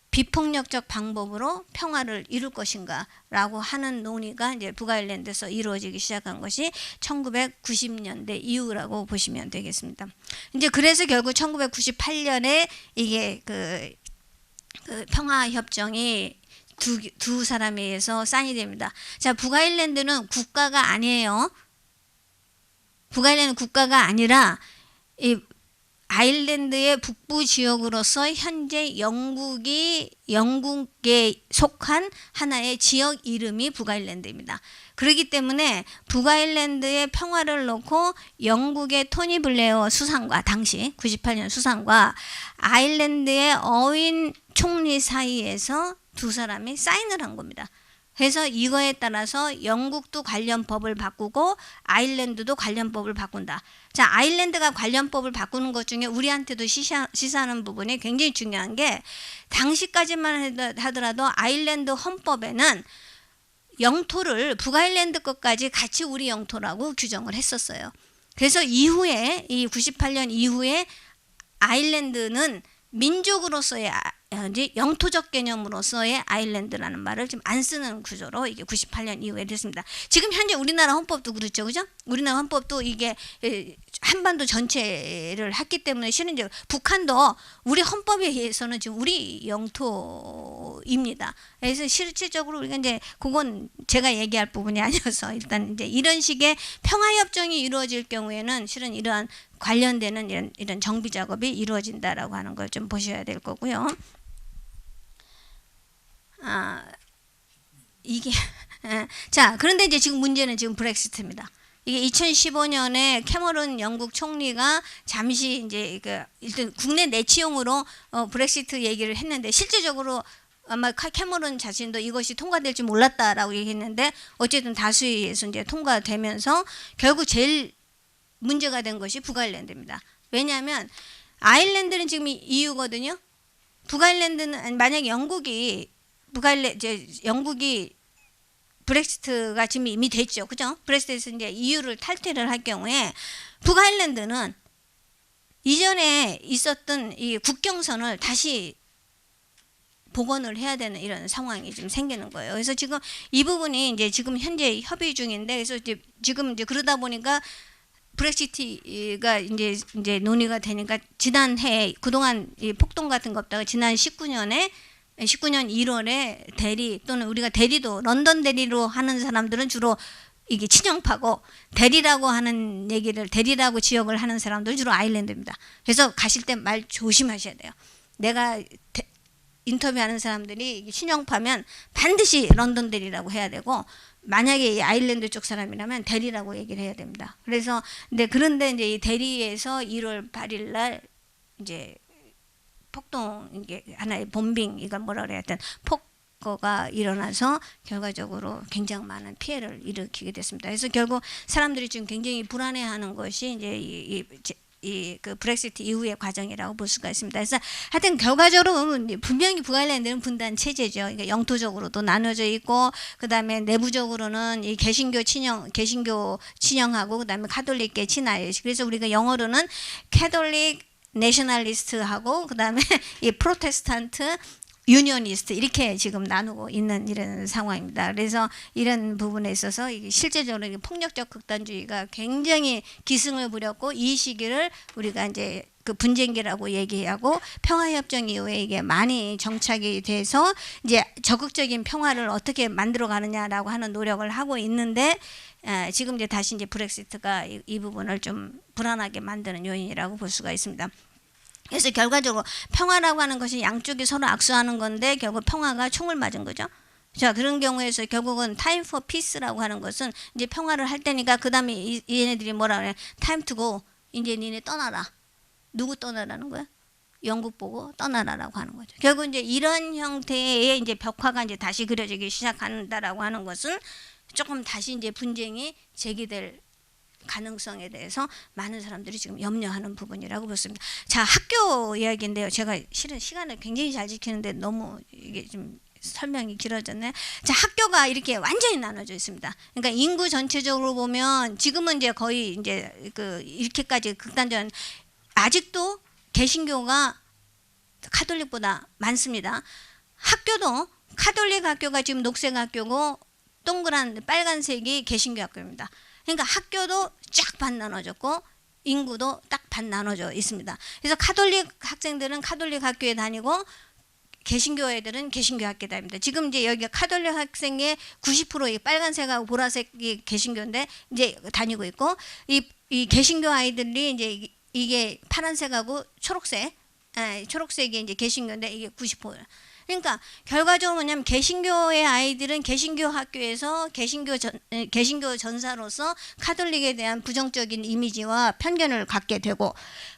비폭력적 방법으로 평화를 이룰 것인가라고 하는 논의가 이제 북아일랜드에서 이루어지기 시작한 것이 1990년대 이후라고 보시면 되겠습니다. 이제 그래서 결국 1998년에 이게 그 평화 협정이 두 사람에 의해서 사인이 됩니다. 자, 북아일랜드는 국가가 아니에요. 북아일랜드 국가가 아니라 이 아일랜드의 북부 지역으로서 현재 영국에 속한 하나의 지역 이름이 북아일랜드입니다. 그렇기 때문에 북아일랜드의 평화를 놓고 영국의 토니 블레어 수상과, 당시 98년 수상과 아일랜드의 어윈 총리 사이에서 두 사람이 사인을 한 겁니다. 그래서 이거에 따라서 영국도 관련 법을 바꾸고 아일랜드도 관련 법을 바꾼다. 자, 아일랜드가 관련 법을 바꾸는 것 중에 우리한테도 시사하는 부분이 굉장히 중요한 게, 당시까지만 하더라도 아일랜드 헌법에는 영토를 북아일랜드 것까지 같이 우리 영토라고 규정을 했었어요. 그래서 이후에 이 98년 이후에 아일랜드는 민족으로서의 이제 영토적 개념으로서의 아일랜드라는 말을 좀 안 쓰는 구조로 이게 98년 이후에 됐습니다. 지금 현재 우리나라 헌법도 그렇죠, 그죠? 우리나라 헌법도 이게 한반도 전체를 했기 때문에 실은 이제 북한도 우리 헌법에 의해서는 지금 우리 영토입니다. 그래서 실질적으로 우리가 이제 그건 제가 얘기할 부분이 아니어서 일단 이제 이런 식의 평화협정이 이루어질 경우에는 실은 이러한 관련되는 이런 정비 작업이 이루어진다라고 하는 걸 좀 보셔야 될 거고요. 이게 자, 그런데 이제 지금 문제는 지금 브렉시트입니다. 이게 2015년에 캐머런 영국 총리가 잠시 이제 일단 국내 내치용으로 브렉시트 얘기를 했는데 실질적으로 아마 캐머런 자신도 이것이 통과될지 몰랐다라고 얘기했는데 어쨌든 다수에 의해서 이제 통과되면서 결국 제일 문제가 된 것이 북아일랜드입니다. 왜냐하면 아일랜드는 지금 EU거든요. 북아일랜드는 만약에 영국이 브렉시트가 지금 이미 됐죠, 그죠? 브렉시트에서 이제 EU를 탈퇴를 할 경우에 북아일랜드는 이전에 있었던 이 국경선을 다시 복원을 해야 되는 이런 상황이 지금 생기는 거예요. 그래서 지금 이 부분이 이제 지금 현재 협의 중인데, 그래서 지금 이제 그러다 보니까 브렉시트가 이제 논의가 되니까 지난해 그동안 이 폭동 같은 거 없다가 지난 19년 1월에 대리 또는 우리가 대리도 런던 대리로 하는 사람들은 주로 이게 친영파고 대리라고 하는 얘기를 대리라고 지역을 하는 사람들은 주로 아일랜드입니다. 그래서 가실 때 말 조심하셔야 돼요. 내가 인터뷰하는 사람들이 친영파면 반드시 런던 대리라고 해야 되고 만약에 이 아일랜드 쪽 사람이라면 대리라고 얘기를 해야 됩니다. 그래서 그런데 이제 이 대리에서 1월 8일 날 이제 폭동 이게 하나의 봄빙 이건 뭐라 그래야 하여튼 폭거가 일어나서 결과적으로 굉장히 많은 피해를 일으키게 됐습니다. 그래서 결국 사람들이 지금 굉장히 불안해하는 것이 이제 그 브렉시트 이후의 과정이라고 볼 수가 있습니다. 그래서 하여튼 결과적으로 분명히 북아일랜드는 분단 체제죠. 그러니까 영토적으로도 나눠져 있고 그다음에 내부적으로는 이 개신교 친영하고 그다음에 카톨릭계 친화예요. 그래서 우리가 영어로는 캐톨릭 내셔널리스트하고 그다음에 이 프로테스탄트 유니언리스트 이렇게 지금 나누고 있는 이런 상황입니다. 그래서 이런 부분에 있어서 실제적으로 폭력적 극단주의가 굉장히 기승을 부렸고 이 시기를 우리가 이제 그 분쟁기라고 얘기하고 평화협정 이후에 이게 많이 정착이 돼서 이제 적극적인 평화를 어떻게 만들어 가느냐라고 하는 노력을 하고 있는데 지금 이제 다시 이제 브렉시트가 이 부분을 좀 불안하게 만드는 요인이라고 볼 수가 있습니다. 그래서 결과적으로 평화라고 하는 것이 양쪽이 서로 악수하는 건데 결국 평화가 총을 맞은 거죠. 자, 그런 경우에서 결국은 time for peace라고 하는 것은 이제 평화를 할 때니까 그 다음에 얘네들이 뭐라 그래? time to go. 이제 니네 떠나라. 누구 떠나라는 거야? 영국 보고 떠나라라고 하는 거죠. 결국 이제 이런 형태의 이제 벽화가 이제 다시 그려지기 시작한다라고 하는 것은 조금 다시 이제 분쟁이 제기될 가능성에 대해서 많은 사람들이 지금 염려하는 부분이라고 보습니다. 자, 학교 이야기인데요. 제가 실은 시간을 굉장히 잘 지키는데 너무 이게 좀 설명이 길어졌네. 자, 학교가 이렇게 완전히 나눠져 있습니다. 그러니까 인구 전체적으로 보면 지금은 이제 거의 이제 이렇게까지 극단적인 아직도 개신교가 카톨릭보다 많습니다. 학교도 카톨릭 학교가 지금 녹색 학교고 동그란 빨간색이 개신교 학교입니다. 그러니까 학교도 쫙 반 나눠졌고 인구도 딱 반 나눠져 있습니다. 그래서 카톨릭 학생들은 카톨릭 학교에 다니고 개신교 애들은 개신교 학교에 다닙니다. 지금 이제 여기가 카톨릭 학생의 90% 빨간색하고 보라색이 개신교인데 이제 다니고 있고 이 개신교 아이들이 이제 이게 파란색하고 초록색이 이제 개신교인데 이게 90%예요. 그러니까 결과적으로 뭐냐면 개신교의 아이들은 개신교 학교에서 개신교 전사로서 카톨릭에 대한 부정적인 이미지와 편견을 갖게 되고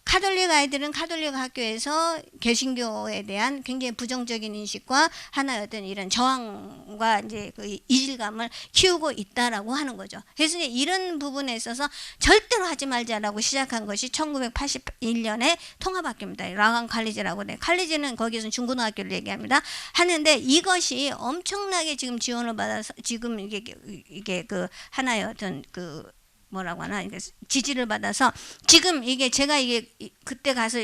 카톨릭 아이들은 카톨릭 학교에서 개신교에 대한 굉장히 부정적인 인식과 하나의 어떤 이런 저항과 이제 그 이질감을 키우고 있다라고 하는 거죠. 그래서 이제 이런 부분에 있어서 절대로 하지 말자라고 시작한 것이 1981년에 통합학교입니다. 라간 칼리지라고 돼. 칼리지는 거기서 중고등학교를 얘기합니다. 하는데 이것이 엄청나게 지금 지원을 받아서 지금 이게 그 하나의 어떤 그 뭐라고 하나 이게 지지를 받아서 지금 이게 제가 이게 그때 가서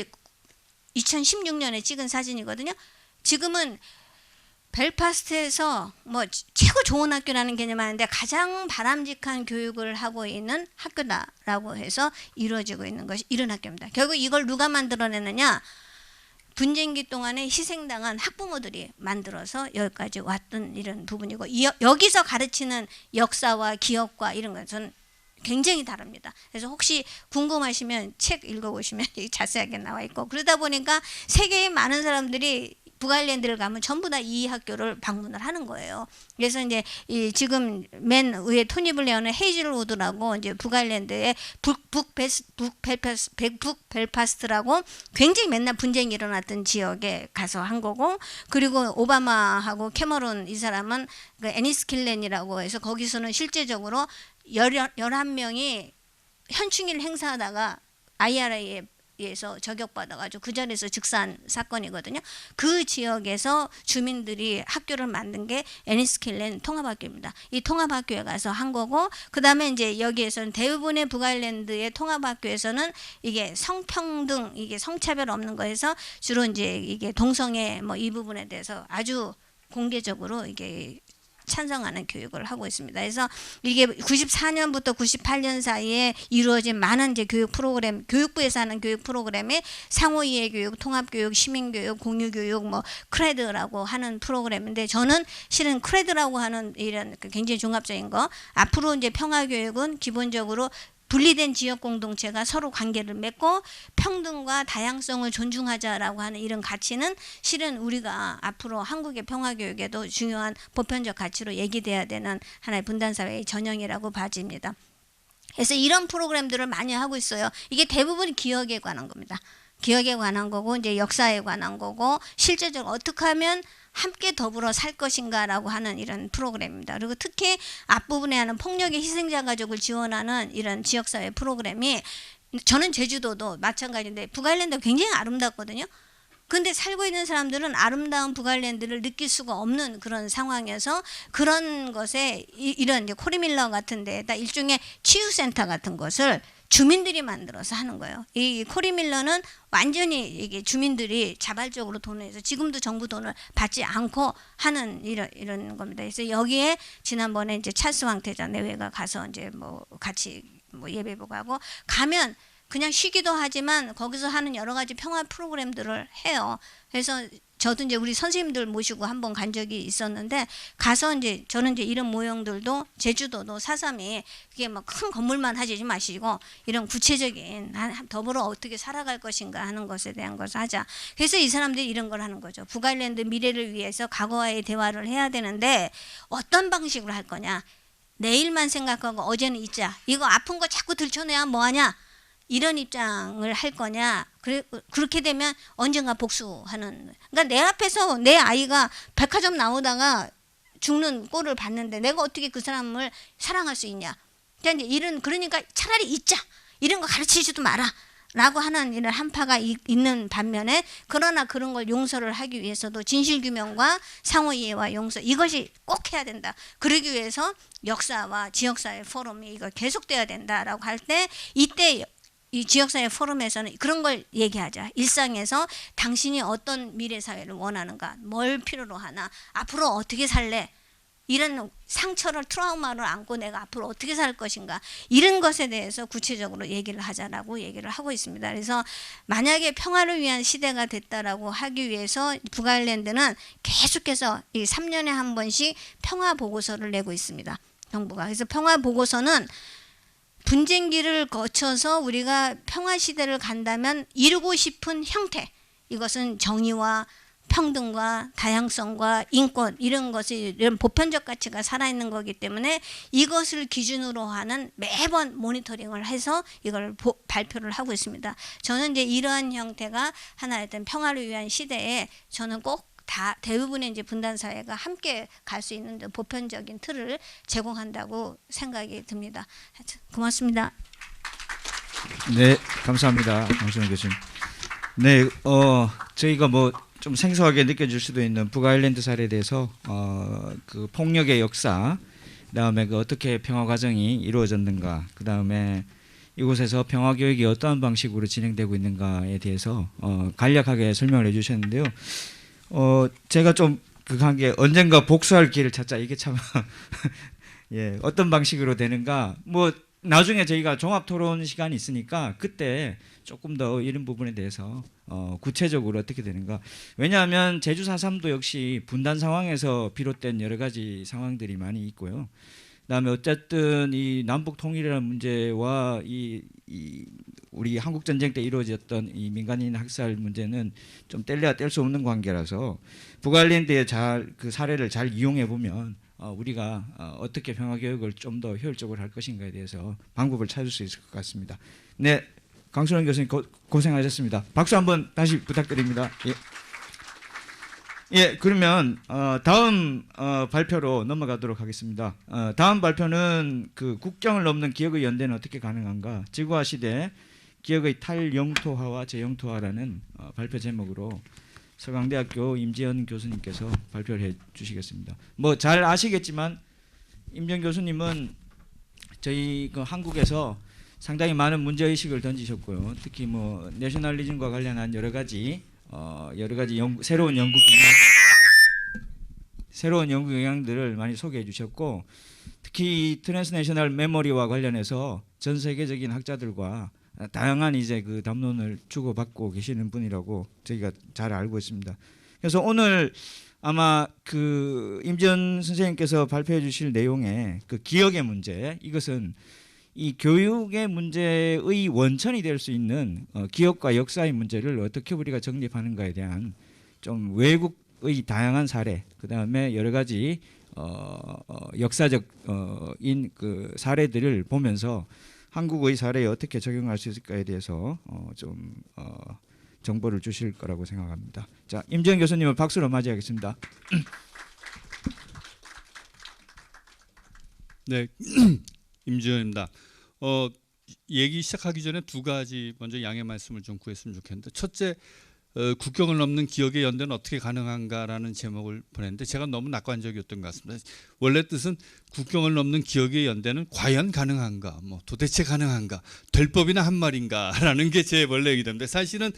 2016년에 찍은 사진이거든요. 지금은 벨파스트에서 뭐 최고 좋은 학교라는 개념 하는데 가장 바람직한 교육을 하고 있는 학교다라고 해서 이루어지고 있는 것이 이런 학교입니다. 결국 이걸 누가 만들어내느냐? 분쟁기 동안에 희생당한 학부모들이 만들어서 여기까지 왔던 이런 부분이고 여기서 가르치는 역사와 기억과 이런 것은 굉장히 다릅니다. 그래서 혹시 궁금하시면 책 읽어보시면 자세하게 나와 있고 그러다 보니까 세계의 많은 사람들이 북아일랜드를 가면 전부 다 이 학교를 방문을 하는 거예요. 그래서 이제 이 지금 맨 위에 토니 블레어는 헤이즐우드라고 이제 북아일랜드의 북벨파스트라고 굉장히 맨날 분쟁이 일어났던 지역에 가서 한 거고 그리고 오바마하고 캐머런 이 사람은 그 애니스킬렌이라고 해서 거기서는 실제적으로 11명이 현충일 행사하다가 IRA에 에서 저격받아가지고 그 자리에서 즉사한 사건이거든요. 그 지역에서 주민들이 학교를 만든 게 애니스킬렌 통합학교입니다. 이 통합학교에 가서 한 거고 그 다음에 이제 여기에서는 대부분의 북아일랜드의 통합학교에서는 이게 성평등, 이게 성차별 없는 거에서 주로 이제 이게 동성애 뭐 이 부분에 대해서 아주 공개적으로 이게 찬성하는 교육을 하고 있습니다. 그래서 이게 94년부터 98년 사이에 이루어진 많은 이제 교육 프로그램, 교육부에서 하는 교육 프로그램이 상호이해 교육, 통합교육, 시민교육, 공유교육, 뭐 크레드라고 하는 프로그램인데 저는 실은 크레드라고 하는 이런 굉장히 종합적인 거 앞으로 이제 평화교육은 기본적으로 분리된 지역 공동체가 서로 관계를 맺고 평등과 다양성을 존중하자라고 하는 이런 가치는 실은 우리가 앞으로 한국의 평화교육에도 중요한 보편적 가치로 얘기돼야 되는 하나의 분단사회의 전형이라고 봐집니다. 그래서 이런 프로그램들을 많이 하고 있어요. 이게 대부분 기억에 관한 겁니다. 기억에 관한 거고 이제 역사에 관한 거고 실제적으로 어떻게 하면 함께 더불어 살 것인가라고 하는 이런 프로그램입니다. 그리고 특히 앞부분에 하는 폭력의 희생자 가족을 지원하는 이런 지역사회 프로그램이 저는 제주도도 마찬가지인데 북아일랜드가 굉장히 아름답거든요. 근데 살고 있는 사람들은 아름다운 북아일랜드를 느낄 수가 없는 그런 상황이어서 그런 것에 이런 이제 코리밀러 같은 데에다 일종의 치유센터 같은 것을 주민들이 만들어서 하는 거예요. 이 코리밀러는 완전히 이게 주민들이 자발적으로 돈을 내서 지금도 정부 돈을 받지 않고 하는 이런 겁니다. 그래서 여기에 지난번에 이제 찰스 황태자 내외가 가서 이제 뭐 같이 뭐 예배보고 하고 가면 그냥 쉬기도 하지만 거기서 하는 여러 가지 평화 프로그램들을 해요. 그래서 저도 이제 우리 선생님들 모시고 한번 간 적이 있었는데 가서 이제 저는 이제 이런 모형들도 제주도도 4.3이 그게 막 큰 건물만 하지 마시고 이런 구체적인 더불어 어떻게 살아갈 것인가 하는 것에 대한 것을 하자. 그래서 이 사람들이 이런 걸 하는 거죠. 북아일랜드 미래를 위해서 과거와의 대화를 해야 되는데 어떤 방식으로 할 거냐. 내일만 생각하고 어제는 잊자. 이거 아픈 거 자꾸 들춰내야 뭐하냐. 이런 입장을 할 거냐. 그렇게 되면 언젠가 복수하는. 그러니까 내 앞에서 내 아이가 백화점 나오다가 죽는 꼴을 봤는데 내가 어떻게 그 사람을 사랑할 수 있냐. 그러니까 차라리 잊자. 이런 거 가르치지도 마라. 라고 하는 이런 한파가 있는 반면에 그러나 그런 걸 용서를 하기 위해서도 진실규명과 상호이해와 용서 이것이 꼭 해야 된다. 그러기 위해서 역사와 지역사회 포럼이 이거 계속돼야 된다라고 할 때 이때 이 지역사회 포럼에서는 그런 걸 얘기하자. 일상에서 당신이 어떤 미래사회를 원하는가, 뭘 필요로 하나, 앞으로 어떻게 살래, 이런 상처를 트라우마를 안고 내가 앞으로 어떻게 살 것인가 이런 것에 대해서 구체적으로 얘기를 하자라고 얘기를 하고 있습니다. 그래서 만약에 평화를 위한 시대가 됐다라고 하기 위해서 북아일랜드는 계속해서 이 3년에 한 번씩 평화 보고서를 내고 있습니다. 정부가. 그래서 평화 보고서는 분쟁기를 거쳐서 우리가 평화 시대를 간다면 이루고 싶은 형태, 이것은 정의와 평등과 다양성과 인권 이런 것이 이런 보편적 가치가 살아있는 거기 때문에 이것을 기준으로 하는 매번 모니터링을 해서 이걸 발표를 하고 있습니다. 저는 이제 이러한 형태가 하나의 어떤 평화를 위한 시대에 저는 꼭 다 대부분의 이제 분단 사회가 함께 갈 수 있는 보편적인 틀을 제공한다고 생각이 듭니다. 고맙습니다. 네, 감사합니다, 강선우 교수님. 네, 저희가 뭐 좀 생소하게 느껴질 수도 있는 북아일랜드 사례에 대해서 그 폭력의 역사, 그다음에 그 어떻게 평화 과정이 이루어졌는가, 그다음에 이곳에서 평화 교육이 어떠한 방식으로 진행되고 있는가에 대해서 간략하게 설명을 해주셨는데요. 제가 좀 그한 게 언젠가 복수할 기회를 찾자 이게 참 예, 어떤 방식으로 되는가 뭐 나중에 저희가 종합 토론 시간이 있으니까 그때 조금 더 이런 부분에 대해서 구체적으로 어떻게 되는가. 왜냐하면 제주 4.3도 역시 분단 상황에서 비롯된 여러 가지 상황들이 많이 있고요. 그다음에 어쨌든 이 남북 통일이라는 문제와 이 우리 한국 전쟁 때 이루어졌던 이 민간인 학살 문제는 좀 뗄래야 뗄 수 없는 관계라서 북아일랜드의 그 사례를 잘 이용해 보면 우리가 어떻게 평화 교육을 좀 더 효율적으로 할 것인가에 대해서 방법을 찾을 수 있을 것 같습니다. 네, 강순원 교수님 고생하셨습니다. 박수 한번 다시 부탁드립니다. 예. 예, 그러면 다음 발표로 넘어가도록 하겠습니다. 다음 발표는 그 국경을 넘는 기억의 연대는 어떻게 가능한가? 지구화 시대 기억의 탈영토화와 재영토화라는 발표 제목으로 서강대학교 임지연 교수님께서 발표를 해주시겠습니다. 뭐 잘 아시겠지만 임지연 교수님은 저희 그 한국에서 상당히 많은 문제 의식을 던지셨고요. 특히 뭐 내셔널리즘과 관련한 여러 가지 새로운 연구 영향들을 많이 소개해 주셨고, 특히 트랜스내셔널 메모리와 관련해서 전 세계적인 학자들과 다양한 이제 그 담론을 주고받고 계시는 분이라고 저희가 잘 알고 있습니다. 그래서 오늘 아마 그 임지연 선생님께서 발표해 주실 내용의 그 기억의 문제, 이것은 이 교육의 문제의 원천이 될 수 있는 기억과 역사의 문제를 어떻게 우리가 정립하는가에 대한 좀 외국의 다양한 사례, 그 다음에 여러 가지 역사적 그 사례들을 보면서 한국의 사례에 어떻게 적용할 수 있을까에 대해서 좀 정보를 주실 거라고 생각합니다. 자, 임지연 교수님을 박수로 맞이하겠습니다. 네, 임지연입니다. 얘기 시작하기 전에 두 가지 먼저 양해 말씀을 좀 구했으면 좋겠는데, 첫째, 국경을 넘는 기억의 연대는 어떻게 가능한가라는 제목을 보냈는데 제가 너무 낙관적이었던 것 같습니다. 원래 뜻은 국경을 넘는 기억의 연대는 과연 가능한가, 뭐 도대체 가능한가, 될 법이나 한 말인가라는 게 제 원래 의도인데, 사실은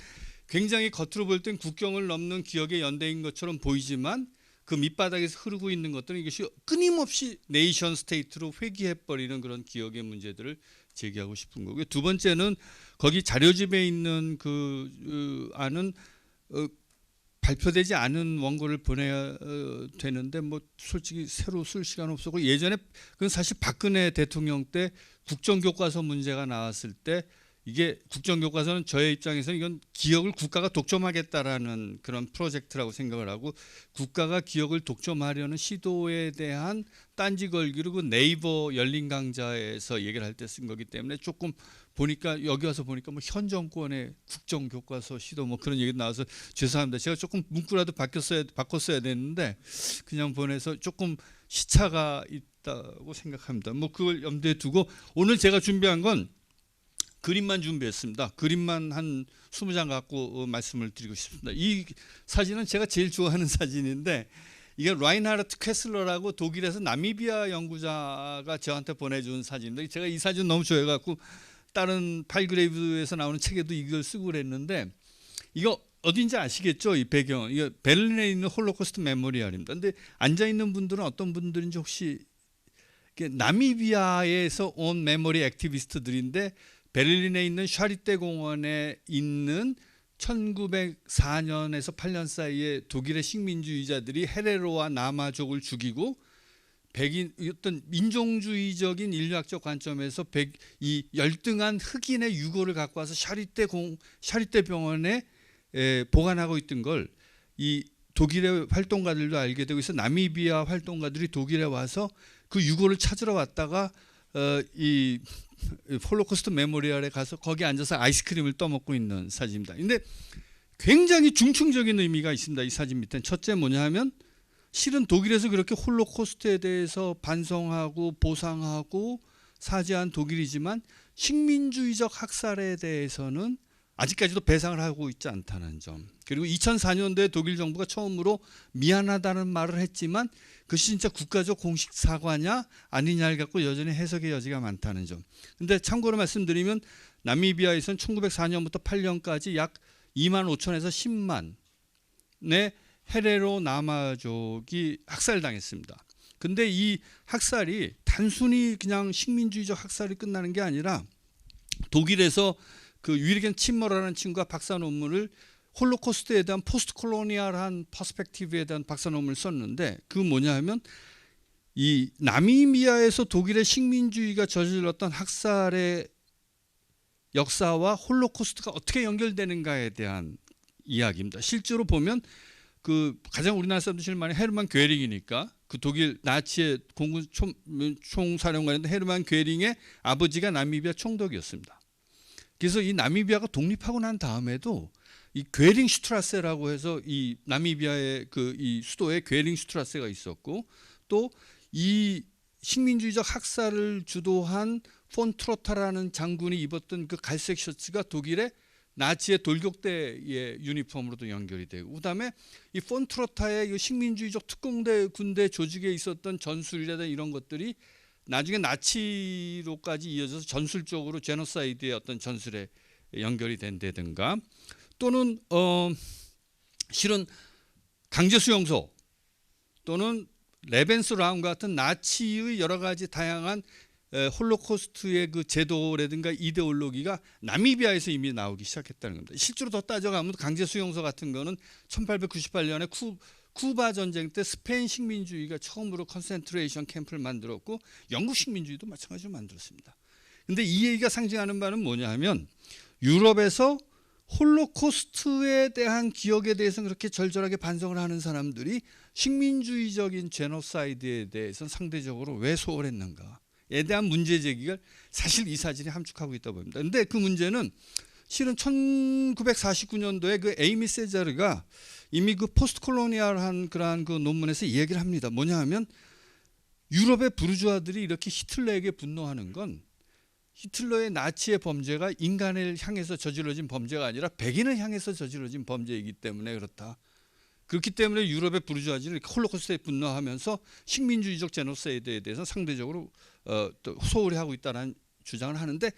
굉장히 겉으로 볼 땐 국경을 넘는 기억의 연대인 것처럼 보이지만 그 밑바닥에서 흐르고 있는 것들은 이것이 끊임없이 네이션 스테이트로 회귀해버리는 그런 기억의 문제들을 제기하고 싶은 거고요. 두 번째는 거기 자료집에 있는 그 안은 발표되지 않은 원고를 보내야 되는데 뭐 솔직히 새로 쓸 시간 없었고, 예전에 그건 사실 박근혜 대통령 때 국정교과서 문제가 나왔을 때 이게 국정교과서는 저의 입장에서는 이건 기억을 국가가 독점하겠다라는 그런 프로젝트라고 생각을 하고, 국가가 기억을 독점하려는 시도에 대한 딴지 걸기로 그 네이버 열린 강좌에서 얘기를 할 때 쓴 거기 때문에 조금 보니까 여기 와서 보니까 뭐 현 정권의 국정교과서 시도 뭐 그런 얘기 나와서 죄송합니다. 제가 조금 문구라도 바꿨어야 되는데 그냥 보내서 조금 시차가 있다고 생각합니다. 뭐 그걸 염두에 두고 오늘 제가 준비한 건 그림만 준비했습니다. 그림만 한 20장 갖고 말씀을 드리고 싶습니다. 이 사진은 제가 제일 좋아하는 사진인데, 이게 라인하르트 퀘슬러라고 독일에서 나미비아 연구자가 저한테 보내준 사진인데, 제가 이 사진 너무 좋아해갖고 다른 팔그레이브에서 나오는 책에도 이걸 쓰고 그랬는데, 이거 어딘지 아시겠죠? 이 배경. 이거 베를린에 있는 홀로코스트 메모리얼입니다. 근데 앉아 있는 분들은 어떤 분들인지 혹시 나미비아에서 온 메모리 액티비스트들인데, 베를린에 있는 샤리떼 공원에 있는 1904년에서 8년 사이에 독일의 식민주의자들이 헤레로와 나마족을 죽이고 백인 어떤 민족주의적인 인류학적 관점에서 이 열등한 흑인의 유골을 갖고 와서 샤리떼 병원에 보관하고 있던 걸 이 독일의 활동가들도 알게 되고 있어 나미비아 활동가들이 독일에 와서 그 유골을 찾으러 왔다가 이 홀로코스트 메모리얼에 가서 거기 앉아서 아이스크림을 떠먹고 있는 사진입니다. 근데 굉장히 중층적인 의미가 있습니다. 이 사진 밑에 첫째 뭐냐 하면, 실은 독일에서 그렇게 홀로코스트에 대해서 반성하고 보상하고 사죄한 독일이지만 식민주의적 학살에 대해서는 아직까지도 배상을 하고 있지 않다는 점, 그리고 2004년도에 독일 정부가 처음으로 미안하다는 말을 했지만 그것이 진짜 국가적 공식 사과냐 아니냐를 갖고 여전히 해석의 여지가 많다는 점. 근데 참고로 말씀드리면 나미비아에서는 1904년부터 8년까지 약 2만 5천에서 10만의 헤레로 나마족이 학살당했습니다. 근데 이 학살이 단순히 그냥 식민주의적 학살이 끝나는 게 아니라 독일에서 그 위르겐 침머라는 친구가 박사 논문을 홀로코스트에 대한 포스트 콜로니얼한 퍼스펙티브에 대한 박사 논문을 썼는데 그 뭐냐 하면 이 나미비아에서 독일의 식민주의가 저질렀던 학살의 역사와 홀로코스트가 어떻게 연결되는가에 대한 이야기입니다. 실제로 보면 그 가장 우리나라 사람들 제일 많이 헤르만 괴링이니까 그 독일 나치의 공군 총사령관이었던 헤르만 괴링의 아버지가 나미비아 총독이었습니다. 그래서 이 나미비아가 독립하고 난 다음에도 이 괴링 슈트라세라고 해서 이 나미비아의 그 이 수도에 괴링 슈트라세가 있었고 또 이 식민주의적 학살을 주도한 폰 트로타라는 장군이 입었던 그 갈색 셔츠가 독일의 나치의 돌격대의 유니폼으로도 연결이 되고 그다음에 이 폰 트로타의 식민주의적 특공대 군대 조직에 있었던 전술이라든가 이런 것들이 나중에 나치로까지 이어져서 전술적으로 제노사이드의 어떤 전술에 연결이 된다든가 또는 실은 강제 수용소 또는 레벤스라움 같은 나치의 여러 가지 다양한 홀로코스트의 그 제도라든가 이데올로기가 나미비아에서 이미 나오기 시작했다는 겁니다. 실제로 더 따져가면 강제 수용소 같은 거는 1898년에 쿠바 전쟁 때 스페인 식민주의가 처음으로 컨센트레이션 캠프를 만들었고 영국 식민주의도 마찬가지로 만들었습니다. 근데 이 얘기가 상징하는 바는 뭐냐 하면 유럽에서 홀로코스트에 대한 기억에 대해서 그렇게 절절하게 반성을 하는 사람들이 식민주의적인 제노사이드에 대해서는 상대적으로 왜 소홀했는가에 대한 문제 제기가 사실 이 사진이 함축하고 있다고 봅니다. 그런데 그 문제는 실은 1949년도에 그 에이미 세자르가 이미 그 포스트 콜로니얼한 그러한 그 논문에서 이 얘기를 합니다. 뭐냐 하면 유럽의 부르주아들이 이렇게 히틀러에게 분노하는 건 히틀러의 나치의 범죄가 인간을 향해서 저질러진 범죄가 아니라 백인을 향해서 저질러진 범죄이기 때문에 그렇다. 그렇기 때문에 유럽의 부르주아들이 홀로코스트에 분노하면서 식민주의적 제노사이드에 대해서 상대적으로 또 소홀히 하고 있다는 주장을 하는데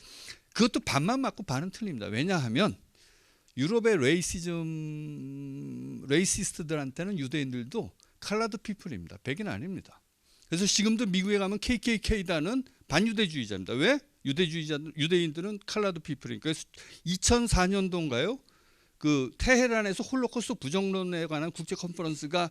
그것도 반만 맞고 반은 틀립니다. 왜냐하면 유럽의 레이시스트들한테는 유대인들도 컬러드 피플입니다. 백인 아닙니다. 그래서 지금도 미국에 가면 KKK단은 반유대주의자입니다. 왜? 유대인들은 컬러드 피플이니까. 2004년도인가요? 그 테헤란에서 홀로코스트 부정론에 관한 국제 컨퍼런스가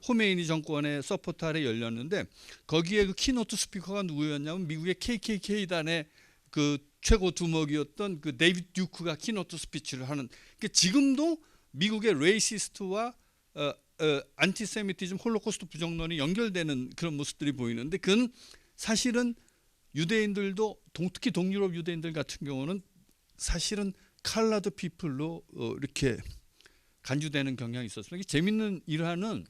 호메이니 정권의 서포트 아래 열렸는데 거기에 그 키노트 스피커가 누구였냐면 미국의 KKK단의 그 최고 두목이었던 그 데이비드 듀크가 키노트 스피치를 하는. 그러니까 지금도 미국의 레이시스트와 안티세미티즘, 홀로코스트 부정론이 연결되는 그런 모습들이 보이는데 그건 사실은 유대인들도 특히 동유럽 유대인들 같은 경우는 사실은 컬러드 피플로 이렇게 간주되는 경향이 있었습니다. 재밌는 일화는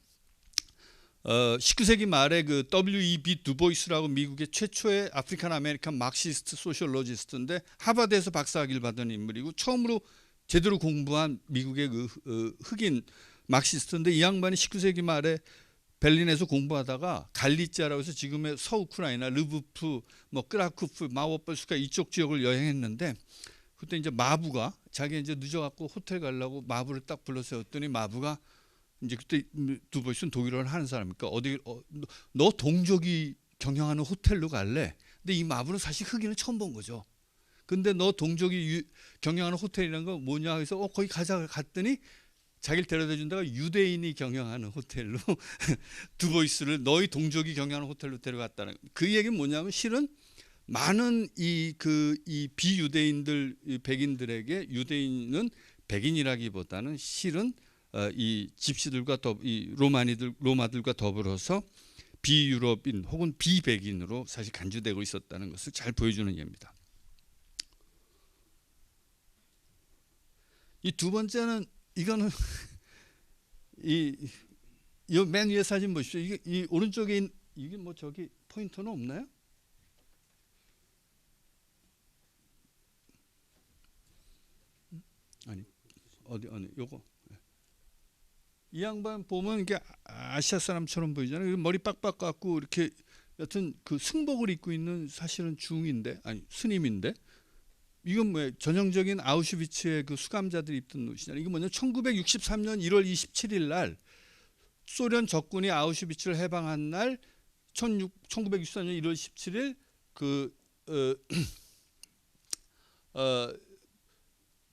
19세기 말에 그 W.E.B. 두보이스라고 미국의 최초의 아프리칸 아메리칸 막시스트 소셜로지스트인데 하버드에서 박사학위를 받은 인물이고 처음으로 제대로 공부한 미국의 그 흑인 막시스트인데 이 양반이 19세기 말에 베를린에서 공부하다가 갈리찌아라고 해서 지금의 서우크라이나 르부프, 뭐 크라쿠프, 마워펄스카 이쪽 지역을 여행했는데 그때 이제 마부가 자기 이제 늦어갖고 호텔 가려고 마부를 딱 불러 세웠더니 마부가 이제 그때 두보이스는 독일어를 하는 사람이니까 너 동족이 경영하는 호텔로 갈래? 근데 이 마부는 사실 흑인은 처음 본 거죠. 근데 너 동족이 경영하는 호텔이라는 거 뭐냐 해서 거기 가자 갔더니 자기를 데려다 준다가 유대인이 경영하는 호텔로 두보이스를 너희 동족이 경영하는 호텔로 데려갔다는 그 얘기는 뭐냐면 실은 많은 이 비유대인들 백인들에게 유대인은 백인이라기보다는 실은 이 집시들과 이 로마들과 더불어서 비유럽인 혹은 비백인으로 사실 간주되고 있었다는 것을 잘 보여주는 예입니다. 이 두 번째는 이거는 이 맨 위에 사진 보십시오. 이 오른쪽에 이게 뭐 저기 포인터는 없나요? 아니 어디 요거. 이 양반 보면 이게 아시아 사람처럼 보이잖아요. 머리 빡빡 깎고 이렇게 여튼 그 승복을 입고 있는 사실은 중인데 아니 스님인데 이건 뭐예요? 전형적인 아우슈비츠의 그 수감자들이 입던 옷이잖아요. 이게 뭐냐? 1963년 1월 27일 날 소련 적군이 아우슈비츠를 해방한 날 1964년 1월 17일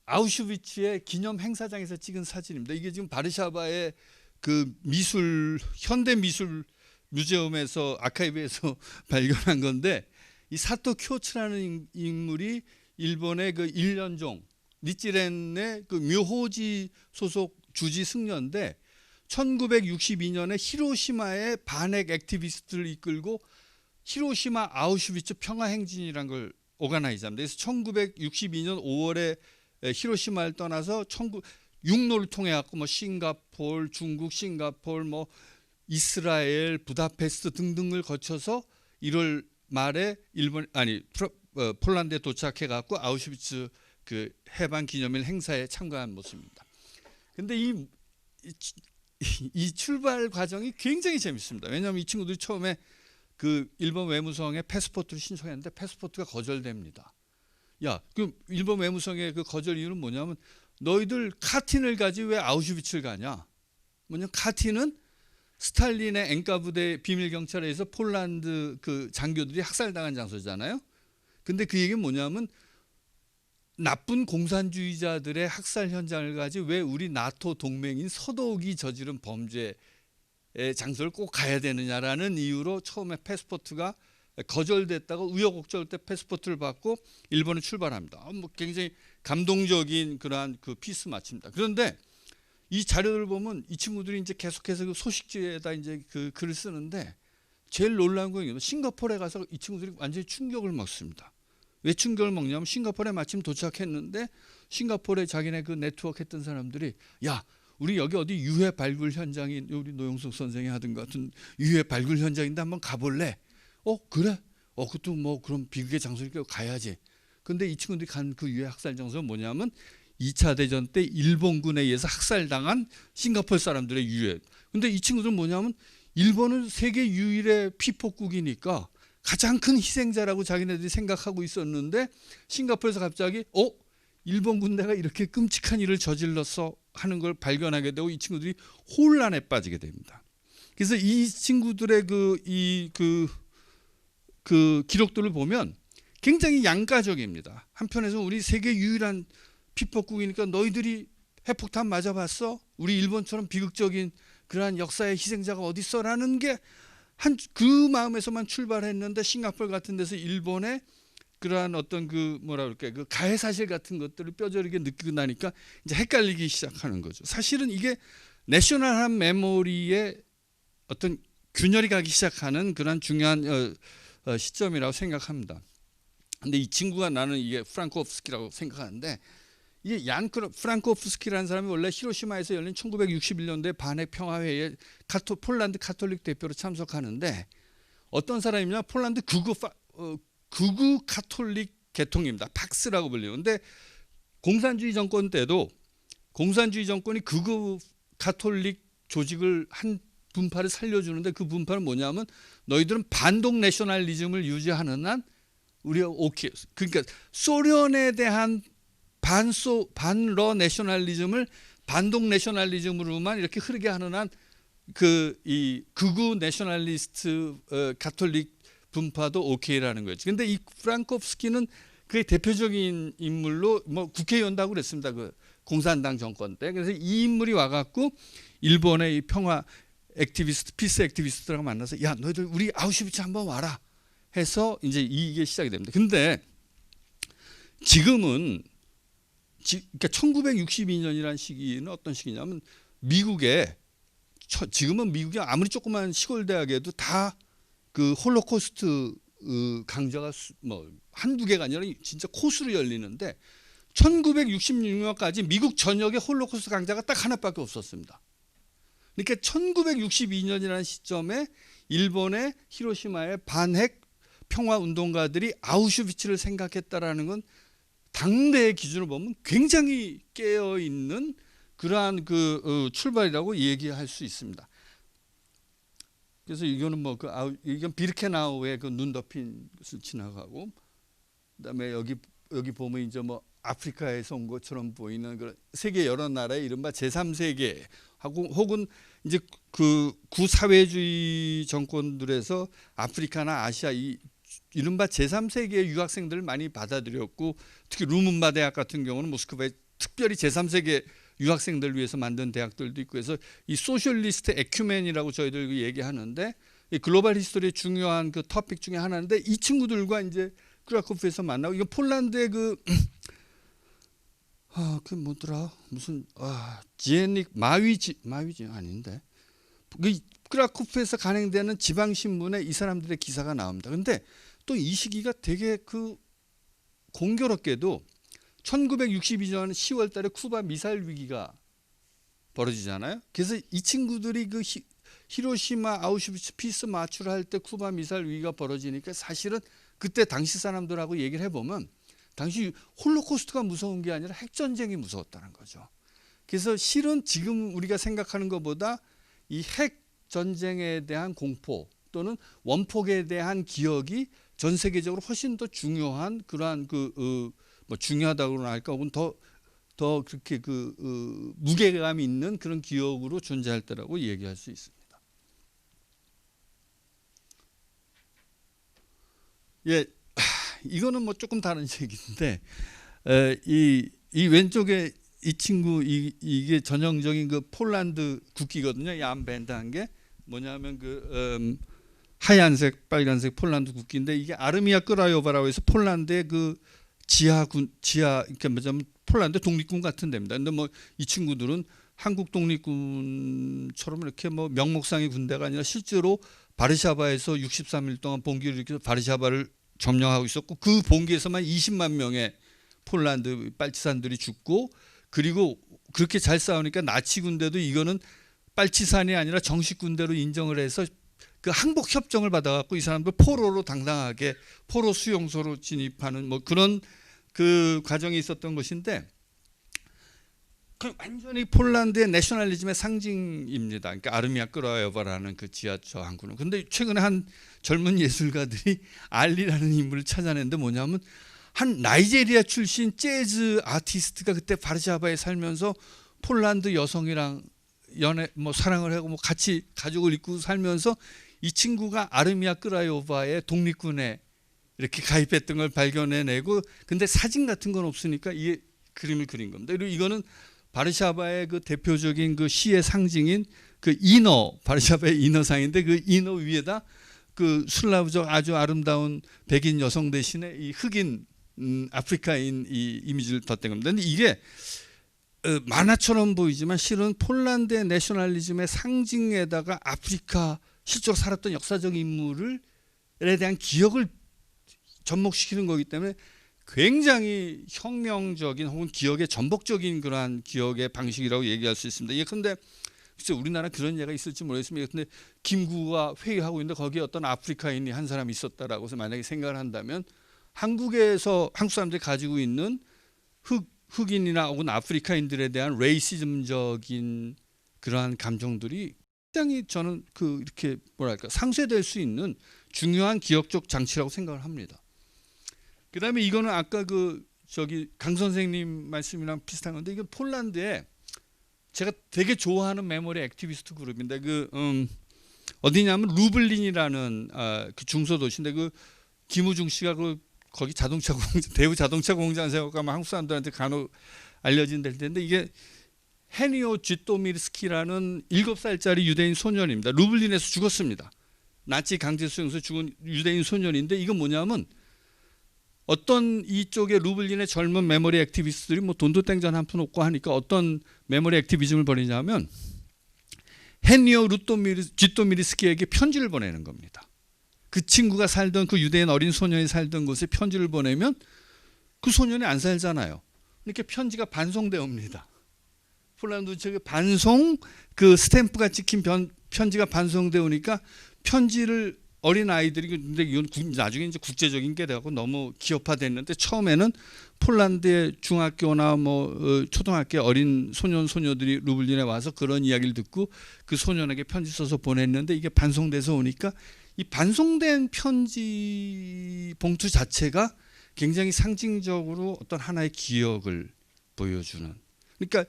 아우슈비츠의 기념 행사장에서 찍은 사진입니다. 이게 지금 바르샤바의 그 현대 미술 뮤제엄에서 아카이브에서 발견한 건데, 이 사토 쿄츠라는 인물이 일본의 그 일련종 니찌렌의 그 묘호지 소속 주지 승려인데 1962년에 히로시마의 반핵 액티비스트를 이끌고 히로시마 아우슈비츠 평화행진이라는 걸 오가나이즈합니다. 그래서 1962년 5월에 히로시마를 떠나서 육로를 통해 갖고 뭐 싱가포르, 중국, 싱가포르, 뭐 이스라엘, 부다페스트 등등을 거쳐서 1월 말에 폴란드에 도착해 갖고 아우슈비츠 그 해방 기념일 행사에 참가한 모습입니다. 근데 이 출발 과정이 굉장히 재밌습니다. 왜냐하면 이 친구들이 처음에 그 일본 외무성에 패스포트를 신청했는데 패스포트가 거절됩니다. 그 일본 외무성의 그 거절 이유는 뭐냐면, 너희들 카틴을 가지 왜 아우슈비츠를 가냐? 뭐냐, 카틴은 스탈린의 엔카 부대 비밀 경찰에서 폴란드 그 장교들이 학살당한 장소잖아요. 근데 그 얘기는 뭐냐면, 나쁜 공산주의자들의 학살 현장을 가지 왜 우리 나토 동맹인 서독이 저지른 범죄의 장소를 꼭 가야 되느냐라는 이유로 처음에 패스포트가 거절됐다가 우여곡절 때 패스포트를 받고 일본에 출발합니다. 뭐 굉장히 감동적인 그러한 그 피스 마칩니다. 그런데 이 자료를 보면 이 친구들이 이제 계속해서 그 소식지에다 이제 그 글을 쓰는데, 제일 놀라운 건 싱가포르에 가서 이 친구들이 완전히 충격을 먹습니다. 왜 충격을 먹냐면, 싱가포르에 마침 도착했는데 싱가포르에 자기네 그 네트워크 했던 사람들이, 야, 우리 여기 어디 유해 발굴 현장이, 우리 노영석 선생이 하던 것 같은 유해 발굴 현장인데 한번 가볼래? 그래? 그것도 뭐 그럼 비극의 장소니까 가야지. 근데 이 친구들이 간 그 유해 학살 장소는 뭐냐면 2차 대전 때 일본군에 의해서 학살당한 싱가포르 사람들의 유해. 근데 이 친구들은 뭐냐면, 일본은 세계 유일의 피폭국이니까 가장 큰 희생자라고 자기네들이 생각하고 있었는데, 싱가포르에서 갑자기 일본 군대가 이렇게 끔찍한 일을 저질렀어 하는 걸 발견하게 되고 이 친구들이 혼란에 빠지게 됩니다. 그래서 이 친구들의 그 기록들을 보면 굉장히 양가적입니다. 한편에서 우리 세계 유일한 피폭국이니까 너희들이 핵폭탄 맞아봤어? 우리 일본처럼 비극적인 그러한 역사의 희생자가 어디 있어라는 게 그 마음에서만 출발했는데, 싱가포르 같은 데서 일본의 그러한 어떤 그 그 가해 사실 같은 것들을 뼈저리게 느끼고 나니까 이제 헷갈리기 시작하는 거죠. 사실은 이게 내셔널한 메모리에 어떤 균열이 가기 시작하는 그런 중요한 시점이라고 생각합니다. 근데 이 친구가, 나는 이게 프랑코프스키라고 생각하는데, 이게 프랑코프스키라는 사람이 원래 히로시마에서 열린 1961년도에 반핵 평화회의에 폴란드 카톨릭 대표로 참석하는데, 어떤 사람이냐, 폴란드 극우 카톨릭 계통입니다. 팍스라고 불리는데, 공산주의 정권 때도 공산주의 정권이 극우 카톨릭 조직을 한 분파를 살려주는데, 그 분파는 뭐냐면, 너희들은 반동 내셔널리즘을 유지하는 한 우리가 오케이. 그러니까 소련에 대한 반러 내셔널리즘을 반동 내셔널리즘으로만 이렇게 흐르게 하는 한 이 극우 내셔널리스트 가톨릭 분파도 오케이라는 거죠. 근데 이 프랑코프스키는 그의 대표적인 인물로 뭐 국회의원도 하고 그랬습니다. 그 공산당 정권 때. 그래서 이 인물이 와갖고 일본의 이 평화 액티비스트, 피스 액티비스트들하고 만나서, 야, 너희들 우리 아우슈비츠 한번 와라 해서 이제 이게 시작이 됩니다. 근데 지금은 그러니까 1962년이라는 시기는 어떤 시기냐면, 지금은 미국의 아무리 조그만 시골 대학에도 다 그 홀로코스트 강좌가 뭐 한두 개가 아니라 진짜 코스로 열리는데, 1966년까지 미국 전역에 홀로코스트 강좌가 딱 하나밖에 없었습니다. 그러니까 1962년이라는 시점에 일본의 히로시마의 반핵 평화 운동가들이 아우슈비츠를 생각했다라는 건 당대의 기준을 보면 굉장히 깨어 있는 그러한 출발이라고 얘기할 수 있습니다. 그래서 이거는 이건 비르케나우의 그 눈 덮인 것을 지나가고, 그다음에 여기 보면 이제 뭐 아프리카에서 온 것처럼 보이는 그런 세계 여러 나라의 이른바 제3세계 하고 혹은 이제 그 구사회주의 정권들에서 아프리카나 아시아 이 이른바 제3세계의 유학생들을 많이 받아들였고 특히 루문바 대학 같은 경우는 모스크바에 특별히 제3세계 유학생들을 위해서 만든 대학들도 있고 해서 이 소셜리스트 에큐멘이라고 저희들 얘기하는데 이 글로벌 히스토리의 중요한 그 토픽 중에 하나인데 이 친구들과 이제 크라쿠프에서 만나고 이건 폴란드의 그 뭐더라 무슨 지에닉 마위지 아닌데 그 크라쿠프에서 간행되는 지방 신문에 이 사람들의 기사가 나옵니다. 근데 또 이 시기가 되게 그 공교롭게도 1962년 10월달에 쿠바 미사일 위기가 벌어지잖아요. 그래서 이 친구들이 그 히로시마 아우슈비츠 피스 마추를 할 때 쿠바 미사일 위기가 벌어지니까 사실은 그때 당시 사람들하고 얘기를 해보면 당시 홀로코스트가 무서운 게 아니라 핵전쟁이 무서웠다는 거죠. 그래서 실은 지금 우리가 생각하는 것보다 이 핵전쟁에 대한 공포 또는 원폭에 대한 기억이 전 세계적으로 훨씬 더 중요한 그러한 뭐 중요하다고나 할까 혹은 더 그렇게 무게감이 있는 그런 기억으로 존재할 때라고 얘기할 수 있습니다. 예, 이거는 뭐 조금 다른 얘기인데 이 왼쪽에 이 친구 이게 전형적인 그 폴란드 국기거든요. 이 암밴드한 게 뭐냐면 하얀색, 빨간색 폴란드 국기인데 이게 아르미아 끄라요바라고 해서 폴란드의 그 지하 그러니까 뭐냐면 폴란드 독립군 같은 데입니다. 근데 뭐 이 친구들은 한국 독립군처럼 이렇게 뭐 명목상의 군대가 아니라 실제로 바르샤바에서 63일 동안 봉기를 일으켜서 바르샤바를 점령하고 있었고 그 봉기에서만 20만 명의 폴란드 빨치산들이 죽고 그리고 그렇게 잘 싸우니까 나치 군대도 이거는 빨치산이 아니라 정식 군대로 인정을 해서 그 항복 협정을 받아갖고 이 사람들 포로로 당당하게 포로 수용소로 진입하는 뭐 그런 그 과정이 있었던 것인데 그 완전히 폴란드의 내셔널리즘의 상징입니다. 그러니까 아르미아 끄라요바라는 그 지하 저항군은. 근데 최근에 한 젊은 예술가들이 알리라는 인물을 찾아냈는데 뭐냐면 한 나이제리아 출신 재즈 아티스트가 그때 바르샤바에 살면서 폴란드 여성이랑 사랑을 하고 같이 가족을 이끌고 살면서 이 친구가 아르미아 끄라요바의 독립군에 이렇게 가입했던 걸 발견해내고 근데 사진 같은 건 없으니까 이 그림을 그린 겁니다. 그리고 이거는 바르샤바의 그 대표적인 그 시의 상징인 그 이너 바르샤바의 이너상인데 그 이너 위에다 그 슬라브적 아주 아름다운 백인 여성 대신에 이 흑인 아프리카인 이 이미지를 덧댄 겁니다. 근데 이게 만화처럼 보이지만 실은 폴란드의 내셔널리즘의 상징에다가 아프리카 실제로 살았던 역사적 인물에 대한 기억을 접목시키는 거기 때문에 굉장히 혁명적인 혹은 기억의 전복적인 그러한 기억의 방식이라고 얘기할 수 있습니다. 예컨대 글쎄 우리나라 그런 예가 있을지 모르겠습니다. 근데 김구가 회의하고 있는데 거기에 어떤 아프리카인이 한 사람이 있었다라고 해서 만약에 생각을 한다면 한국 사람들이 가지고 있는 흑인이나 혹은 아프리카인들에 대한 레이시즘적인 그러한 감정들이 굉장히 저는 이렇게 뭐랄까 상쇄될 수 있는 중요한 기억적 장치라고 생각을 합니다. 그다음에 이거는 아까 강 선생님 말씀이랑 비슷한 건데 이건 폴란드에 제가 되게 좋아하는 메모리 액티비스트 그룹인데 어디냐면 루블린이라는 그 중소도시인데 김우중 씨가 거기 대우 자동차 공장 세워가면 한국 사람들한테 간혹 알려진 데일 텐데 이게 헤니오 쥐토미르스키라는 7살짜리 유대인 소년입니다. 루블린에서 죽었습니다. 나치 강제 수용소에 죽은 유대인 소년인데 이건 뭐냐면 어떤 이쪽에 루블린의 젊은 메모리 액티비스트들이 뭐 돈도 땡전 한 푼 없고 하니까 어떤 메모리 액티비즘을 벌이냐면 헤니오 쥐토미르스키에게 편지를 보내는 겁니다. 그 친구가 살던 그 유대인 어린 소년이 살던 곳에 편지를 보내면 그 소년이 안 살잖아요. 이렇게 편지가 반송되어 옵니다. 폴란드 측에 반송 스탬프가 찍힌 편지가 반송되어 오니까 편지를 어린 아이들이 근데 이건 나중에 이제 국제적인 게 돼갖고 너무 기업화됐는데 처음에는 폴란드의 중학교나 초등학교 어린 소녀들이 루블린에 와서 그런 이야기를 듣고 그 소년에게 편지 써서 보냈는데 이게 반송돼서 오니까 이 반송된 편지 봉투 자체가 굉장히 상징적으로 어떤 하나의 기억을 보여주는. 그러니까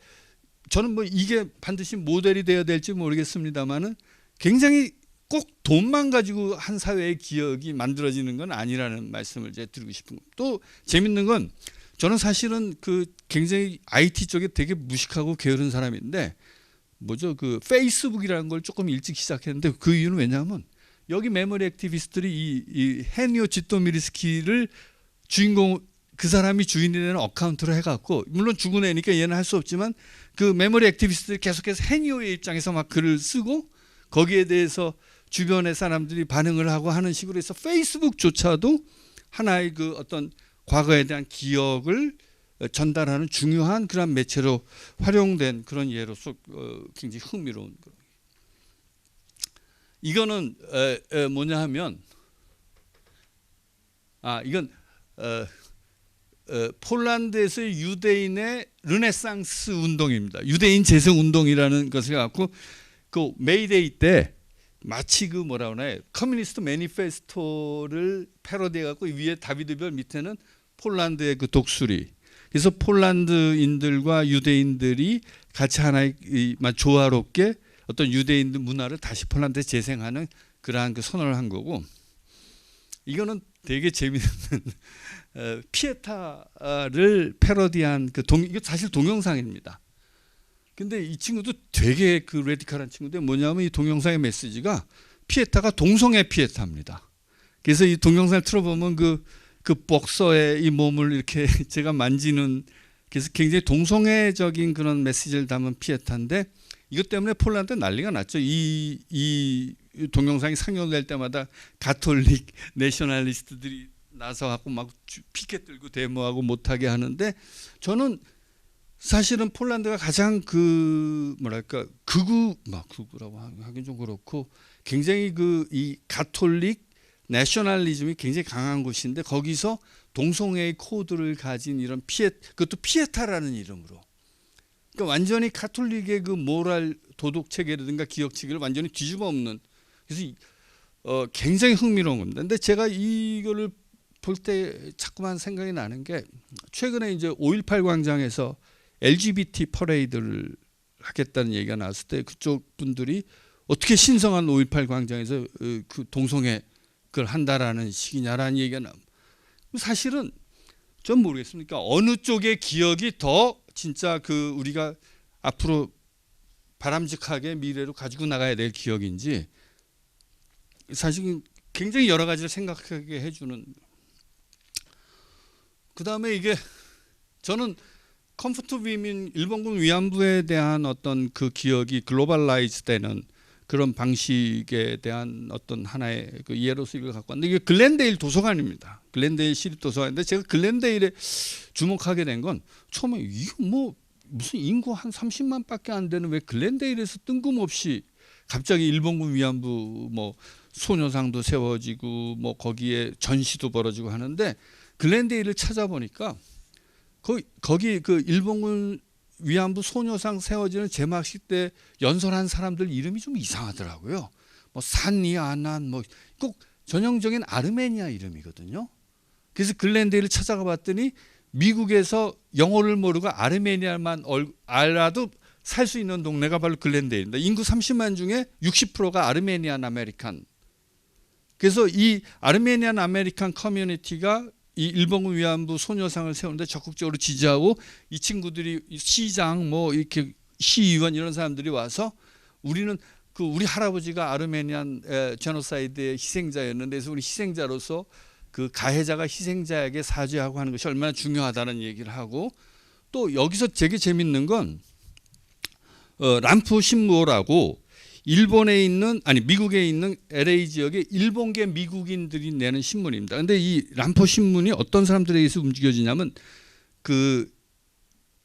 저는 뭐 이게 반드시 모델이 되어야 될지 모르겠습니다만은 굉장히 꼭 돈만 가지고 한 사회의 기억이 만들어지는 건 아니라는 말씀을 제가 드리고 싶은 겁니다. 또 재밌는 건 저는 사실은 그 굉장히 IT 쪽에 되게 무식하고 게으른 사람인데 뭐죠 그 페이스북이라는 걸 조금 일찍 시작했는데 그 이유는 왜냐하면 여기 메모리 액티비스트들이 이 헤니오 지토미르스키를 주인공 그 사람이 주인이 되는 어카운트로 해갖고 물론 죽은 애니까 얘는 할 수 없지만 그 메모리 액티비스트들이 계속해서 헤니오의 입장에서 막 글을 쓰고 거기에 대해서 주변의 사람들이 반응을 하고 하는 식으로 해서 페이스북조차도 하나의 그 어떤 과거에 대한 기억을 전달하는 중요한 그런 매체로 활용된 그런 예로서 굉장히 흥미로운 거. 이거는 뭐냐 하면 이건 폴란드에서의 유대인의 르네상스 운동입니다. 유대인 재생 운동이라는 것을 갖고 그 메이데이 때 마치 그 뭐라 그러나요? 커뮤니스트 매니페스토를 패러디해 갖고 위에 다비드별 밑에는 폴란드의 그 독수리. 그래서 폴란드인들과 유대인들이 같이 하나의 조화롭게 어떤 유대인들 문화를 다시 폴란드에 재생하는 그러한 그 선언을 한 거고 이거는 되게 재미있는 피에타를 패러디한 그 이거 사실 동영상입니다. 근데 이 친구도 되게 그 레디컬한 친구인데 뭐냐면 이 동영상의 메시지가 피에타가 동성애 피에타입니다. 그래서 이 동영상을 틀어보면 그 복서의 이 몸을 이렇게 제가 만지는 그래서 굉장히 동성애적인 그런 메시지를 담은 피에타인데 이것 때문에 폴란드 난리가 났죠. 이 동영상이 상영될 때마다 가톨릭 내셔널리스트들이 나서 갖고 막 피켓 들고 데모하고 못하게 하는데 저는 사실은 폴란드가 가장 그 뭐랄까 극우라고 하긴 좀 그렇고 굉장히 그 이 가톨릭 내셔널리즘이 굉장히 강한 곳인데 거기서 동성애의 코드를 가진 이런 그것도 피에타라는 이름으로 그러니까 완전히 가톨릭의 그 모랄 도덕 체계라든가 기억 체계를 완전히 뒤집어 엎는 그래서 굉장히 흥미로운 겁니다. 근데 제가 이거를 볼 때 자꾸만 생각이 나는 게 최근에 이제 5.18 광장에서 LGBT 퍼레이드를 하겠다는 얘기가 나왔을 때 그쪽 분들이 어떻게 신성한 5.18 광장에서 그 동성애 그걸 한다라는 식이냐라는 얘기가 나옵니다. 사실은 전 모르겠습니까? 어느 쪽의 기억이 더 진짜 그 우리가 앞으로 바람직하게 미래로 가지고 나가야 될 기억인지 사실 굉장히 여러 가지를 생각하게 해주는. 그 다음에 이게 저는 컴포트 위민 일본군 위안부에 대한 어떤 그 기억이 글로벌라이즈 되는 그런 방식에 대한 어떤 하나의 그 예로서 이걸 갖고 왔는데 이게 글렌데일 도서관입니다. 글렌데일 시립 도서관인데 제가 글렌데일에 주목하게 된 건 처음에 이거 뭐 무슨 인구 한 30만밖에 안 되는 왜 글렌데일에서 뜬금없이 갑자기 일본군 위안부 뭐 소녀상도 세워지고 뭐 거기에 전시도 벌어지고 하는데 글렌데일을 찾아보니까 거기 그 일본군 위안부 소녀상 세워지는 제막식 때 연설한 사람들 이름이 좀 이상하더라고요. 뭐 산이아난 뭐 꼭 전형적인 아르메니아 이름이거든요. 그래서 글렌데일을 찾아가 봤더니 미국에서 영어를 모르고 아르메니아만 알아도 살 수 있는 동네가 바로 글렌데일입니다. 인구 30만 중에 60%가 아르메니안 아메리칸. 그래서 이 아르메니안 아메리칸 커뮤니티가 이 일본군 위안부 소녀상을 세우는데 적극적으로 지지하고 이 친구들이 시장 뭐 이렇게 시의원 이런 사람들이 와서 우리는 그 우리 할아버지가 아르메니안 제노사이드의 희생자였는데 그래서 우리 희생자로서 그 가해자가 희생자에게 사죄하고 하는 것이 얼마나 중요하다는 얘기를 하고 또 여기서 되게 재밌는 건 람프 신무라고 일본에 있는 미국에 있는 LA 지역의 일본계 미국인들이 내는 신문입니다. 근데 이 람포 신문이 어떤 사람들에 의해서 움직여지냐면 그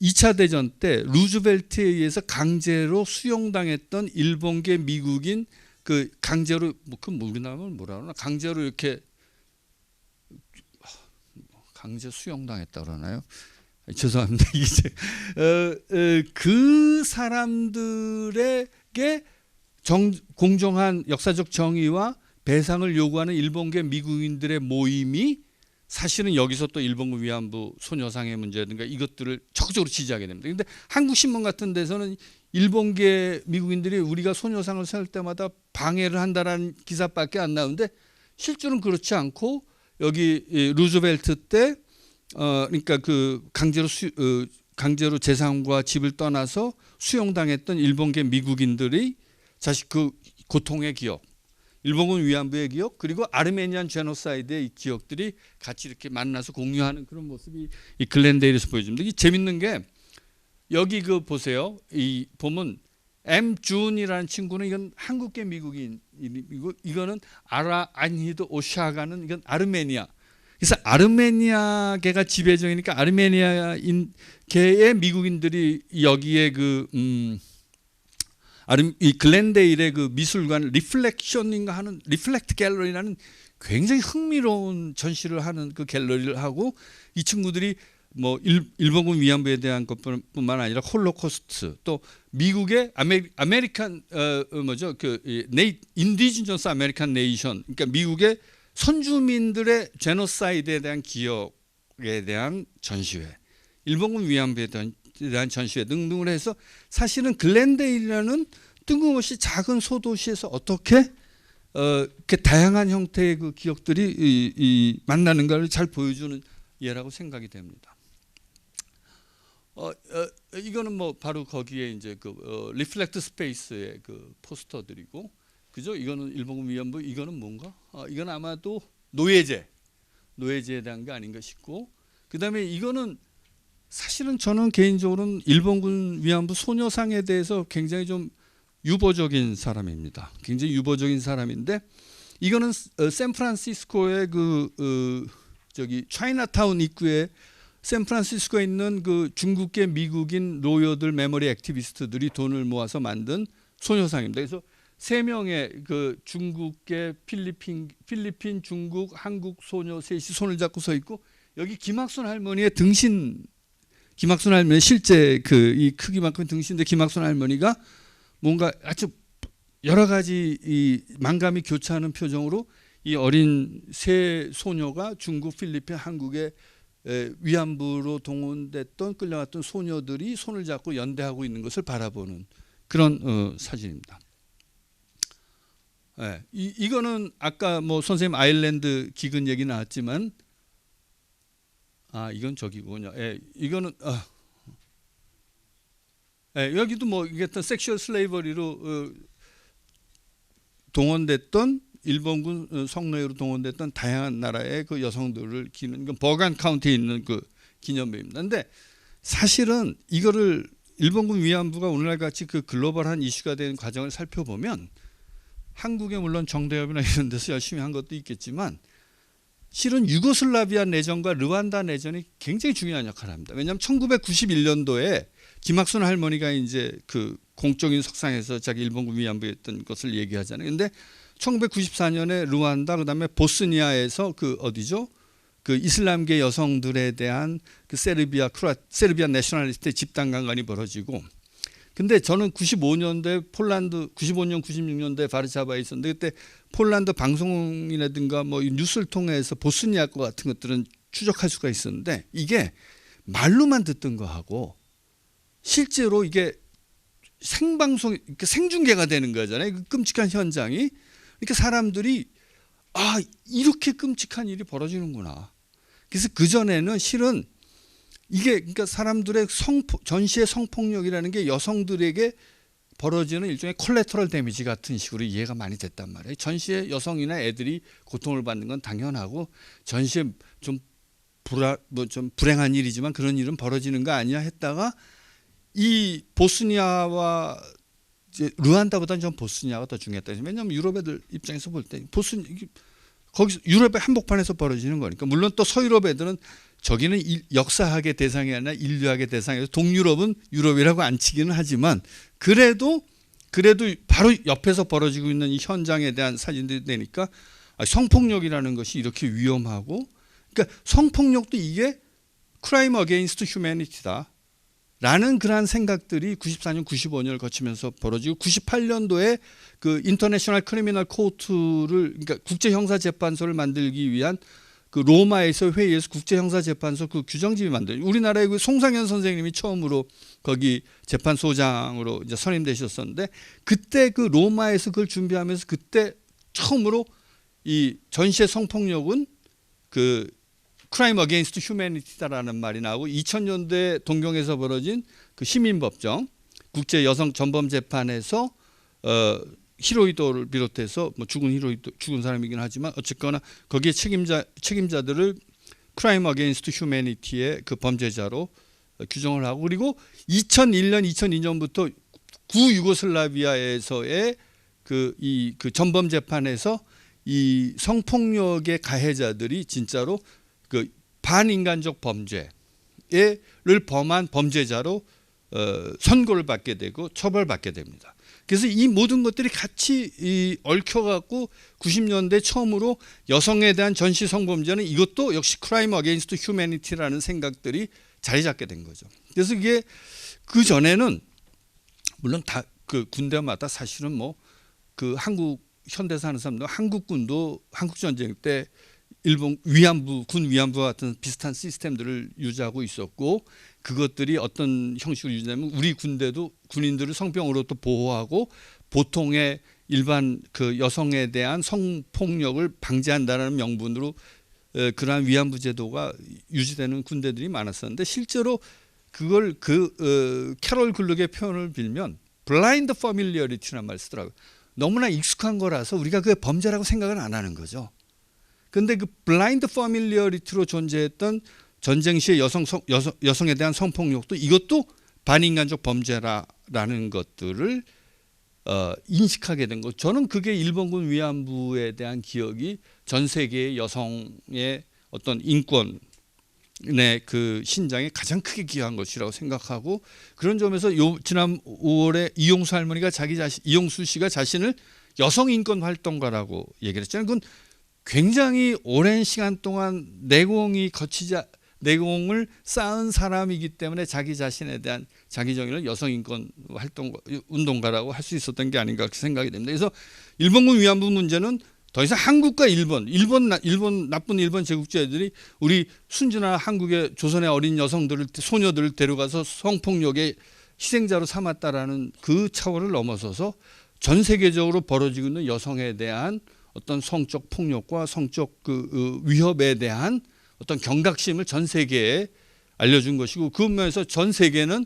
2차 대전 때 루즈벨트에 의해서 강제로 수용당했던 일본계 미국인 그 강제로 그 우리나라는 뭐라 그러나 강제로 이렇게 강제 수용당했다 그러나요? 죄송합니다. 이제 그 사람들에게 공정한 역사적 정의와 배상을 요구하는 일본계 미국인들의 모임이 사실은 여기서 또 일본군 위안부 소녀상의 문제든가 이것들을 적극적으로 지지하게 됩니다. 그런데 한국 신문 같은 데서는 일본계 미국인들이 우리가 소녀상을 세울 때마다 방해를 한다라는 기사밖에 안 나오는데 실제로는 그렇지 않고 여기 루즈벨트 때 그러니까 그 강제로 재산과 집을 떠나서 수용당했던 일본계 미국인들이 자식 그 고통의 기억, 일본군 위안부의 기억, 그리고 아르메니안 제노사이드의 이 기억들이 같이 이렇게 만나서 공유하는 그런 모습이 이 글렌데일에서 보여집니다. 이게 재밌는 게 여기 그 보세요. 이 보면 엠준이라는 친구는 이건 한국계 미국인이고 이거는 아라 안히드 오샤가는 이건 아르메니아. 그래서 아르메니아계가 지배적이니까 아르메니아계의 미국인들이 여기에 이 글렌데일의 그 미술관 리플렉션인가 하는 리플렉트 갤러리라는 굉장히 흥미로운 전시를 하는 그 갤러리를 하고 이 친구들이 뭐 일본군 위안부에 대한 것뿐만 아니라 홀로코스트 또 미국의 아메리칸 뭐죠 그 인디지너스 아메리칸 네이션 그러니까 미국의 선주민들의 제노사이드에 대한 기억에 대한 전시회, 일본군 위안부에 대한 전시회 등등을 해서 사실은 글렌데일이라는 뜬금없이 작은 소도시에서 어떻게 이렇게 다양한 형태의 그 기억들이 만나는가를 잘 보여주는 예라고 생각이 됩니다. 이거는 뭐 바로 거기에 이제 리플렉트 스페이스의 그 포스터들이고, 그죠? 이거는 일본군 위안부, 이거는 뭔가? 이건 아마도 노예제에 대한 게 아닌가 싶고, 그 다음에 이거는 사실은 저는 개인적으로는 일본군 위안부 소녀상에 대해서 굉장히 좀 유보적인 사람입니다. 굉장히 유보적인 사람인데 이거는 샌프란시스코의 저기 차이나타운 입구에 샌프란시스코에 있는 그 중국계 미국인 로여들 메모리 액티비스트들이 돈을 모아서 만든 소녀상입니다. 그래서 3명의 그 중국계 필리핀, 중국, 한국 소녀 셋이 손을 잡고 서 있고 여기 김학순 할머니의 등신, 김학순 할머니 실제 그 이 크기만큼 등신인데 김학순 할머니가 뭔가 아주 여러 가지 이 만감이 교차하는 표정으로 이 어린 세 소녀가 중국, 필리핀, 한국의 위안부로 동원됐던 끌려갔던 소녀들이 손을 잡고 연대하고 있는 것을 바라보는 그런 사진입니다. 네, 이거는 아까 뭐 선생님 아일랜드 기근 얘기 나왔지만 이건 저기군요. 이거는 여기도 뭐 이게 섹슈얼 슬레이버리로 동원됐던 일본군 성노예로 동원됐던 다양한 나라의 그 여성들을 기는 그 버간 카운티에 있는 그 기념碑입니다. 근데 사실은 이거를 일본군 위안부가 오늘날 같이 그 글로벌한 이슈가 된 과정을 살펴보면 한국에 물론 정대협이나 이런 데서 열심히 한 것도 있겠지만 실은 유고슬라비아 내전과 르완다 내전이 굉장히 중요한 역할을 합니다. 왜냐하면 1991년도에 김학순 할머니가 이제 그 공적인 석상에서 자기 일본군 위안부였던 것을 얘기하잖아요. 그런데 1994년에 르완다 그다음에 보스니아에서 그 어디죠? 그 이슬람계 여성들에 대한 그 세르비아 내셔널리스트의 집단 강간이 벌어지고, 근데 저는 95년대 폴란드 95년 96년대 바르샤바에 있었는데 그때 폴란드 방송이라든가 뭐 뉴스를 통해서 보스니아 것 같은 것들은 추적할 수가 있었는데 이게 말로만 듣던 거하고 실제로 이게 생방송 생중계가 되는 거잖아요. 그 끔찍한 현장이. 그러니까 사람들이 이렇게 끔찍한 일이 벌어지는구나. 그래서 그 전에는 실은 이게 그러니까 사람들의 전시의 성폭력이라는 게 여성들에게 벌어지는 일종의 콜레터럴 데미지 같은 식으로 이해가 많이 됐단 말이에요. 전시에 여성이나 애들이 고통을 받는 건 당연하고 전시에 좀 불행한 일이지만 그런 일은 벌어지는 거 아니야 했다가 이 보스니아와 이제 르완다보다는 좀 보스니아가 더 중요했다. 왜냐하면 유럽 애들 입장에서 볼 때 거기서 유럽의 한복판에서 벌어지는 거니까. 물론 또 서유럽 애들은 저기는 역사학의 대상이 아니라 인류학의 대상이어서 동유럽은 유럽이라고 안 치기는 하지만 그래도 바로 옆에서 벌어지고 있는 이 현장에 대한 사진들이 되니까 성폭력이라는 것이 이렇게 위험하고, 그러니까 성폭력도 이게 crime against humanity다 라는 그러한 생각들이 94년 95년을 거치면서 벌어지고 98년도에 그 인터내셔널 크리미널 코트를 그러니까 국제 형사 재판소를 만들기 위한 그 로마에서 회의에서 국제형사재판소 그 규정집이 만들어요. 우리나라의 그 송상현 선생님이 처음으로 거기 재판소장으로 이제 선임되셨었는데 그때 그 로마에서 그걸 준비하면서 그때 처음으로 이 전시의 성폭력은 그 crime against humanity다라는 말이 나오고 2000년대 동경에서 벌어진 그 시민법정 국제 여성 전범 재판에서 히로이도를 비롯해서 뭐 죽은 사람이긴 하지만 어쨌거나 거기에 책임자들을 crime against humanity의 그 범죄자로 규정을 하고 그리고 2001년 2002년부터 구유고슬라비아에서의 그 전범 재판에서 이 성폭력의 가해자들이 진짜로 그 반인간적 범죄를 범한 범죄자로 선고를 받게 되고 처벌받게 됩니다. 그래서 이 모든 것들이 같이 얽혀갖고 90년대 처음으로 여성에 대한 전시 성범죄는 이것도 역시 crime against humanity라는 생각들이 자리 잡게 된 거죠. 그래서 이게 그 전에는 물론 다 그 군대마다 사실은 뭐 그 한국 현대사 하는 사람도 한국군도 한국 전쟁 때 일본 위안부 군 위안부와 같은 비슷한 시스템들을 유지하고 있었고 그것들이 어떤 형식으로 유지되면 우리 군대도 군인들을 성병으로부터 보호하고 보통의 일반 그 여성에 대한 성폭력을 방지한다는 명분으로 그러한 위안부 제도가 유지되는 군대들이 많았었는데 실제로 그걸 캐롤 글룩의 표현을 빌면 블라인드 퍼밀리어리티라는 말을 쓰더라고요. 너무나 익숙한 거라서 우리가 그게 범죄라고 생각을 안 하는 거죠. 그런데 그 블라인드 퍼밀리어리티로 존재했던 전쟁 시의 여성에 대한 성폭력도 이것도 반인간적 범죄라는 것들을 인식하게 된 것. 저는 그게 일본군 위안부에 대한 기억이 전 세계의 여성의 어떤 인권의 그 신장에 가장 크게 기여한 것이라고 생각하고 그런 점에서 지난 5월에 이용수 할머니가 이용수 씨가 자신을 여성 인권 활동가라고 얘기를 했잖아요. 그건 굉장히 오랜 시간 동안 내공을 쌓은 사람이기 때문에 자기 자신에 대한 자기 정의를 여성 인권 운동가라고 할 수 있었던 게 아닌가 생각이 됩니다. 그래서 일본군 위안부 문제는 더 이상 한국과 나쁜 일본 제국주의들이 우리 순진한 한국의 조선의 어린 소녀들을 데려가서 성폭력의 희생자로 삼았다라는 그 차원을 넘어서서 전 세계적으로 벌어지고 있는 여성에 대한 어떤 성적 폭력과 성적 그 위협에 대한 어떤 경각심을 전 세계에 알려준 것이고 그 면에서 전 세계는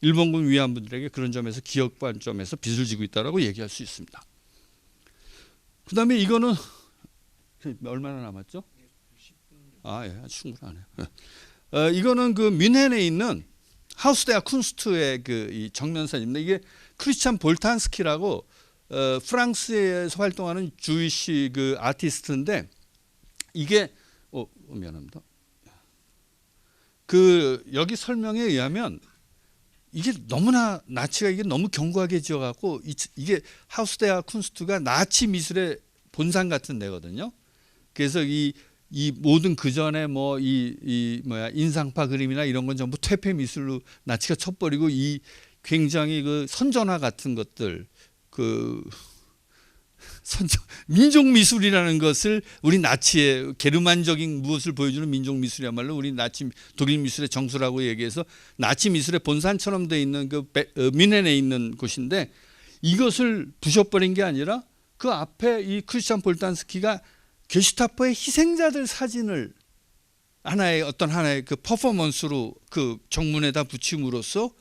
일본군 위안부들에게 그런 점에서 기억 관점에서 빚을 지고 있다라고 얘기할 수 있습니다. 그다음에 이거는 얼마나 남았죠? 예, 충분하네요. 이거는 그 뮌헨에 있는 하우스데아 쿤스트의 이 정면사진입니다. 이게 크리스찬 볼탄스키라고 프랑스에서 활동하는 주이시 그 아티스트인데 이게 미안합니다. 그 여기 설명에 의하면 이게 너무나 나치가 이게 너무 견고하게 지어갖고 이게 하우스데아 쿤스트가 나치 미술의 본산 같은 데거든요. 그래서 이 모든 그 전에 뭐 인상파 그림이나 이런 건 전부 퇴폐 미술로 나치가 쳐버리고 이 굉장히 그 선전화 같은 것들 민족 미술이라는 것을 우리 나치의 게르만적인 무엇을 보여주는 민족 미술이야말로 우리 나치 독일 미술의 정수라고 얘기해서 나치 미술의 본산처럼 돼 있는 그 뮌헨에 있는 곳인데 이것을 부셔버린 게 아니라 그 앞에 이 크리스찬 볼탄스키가 게슈타포의 희생자들 사진을 하나의 그 퍼포먼스로 그 정문에다 붙임으로써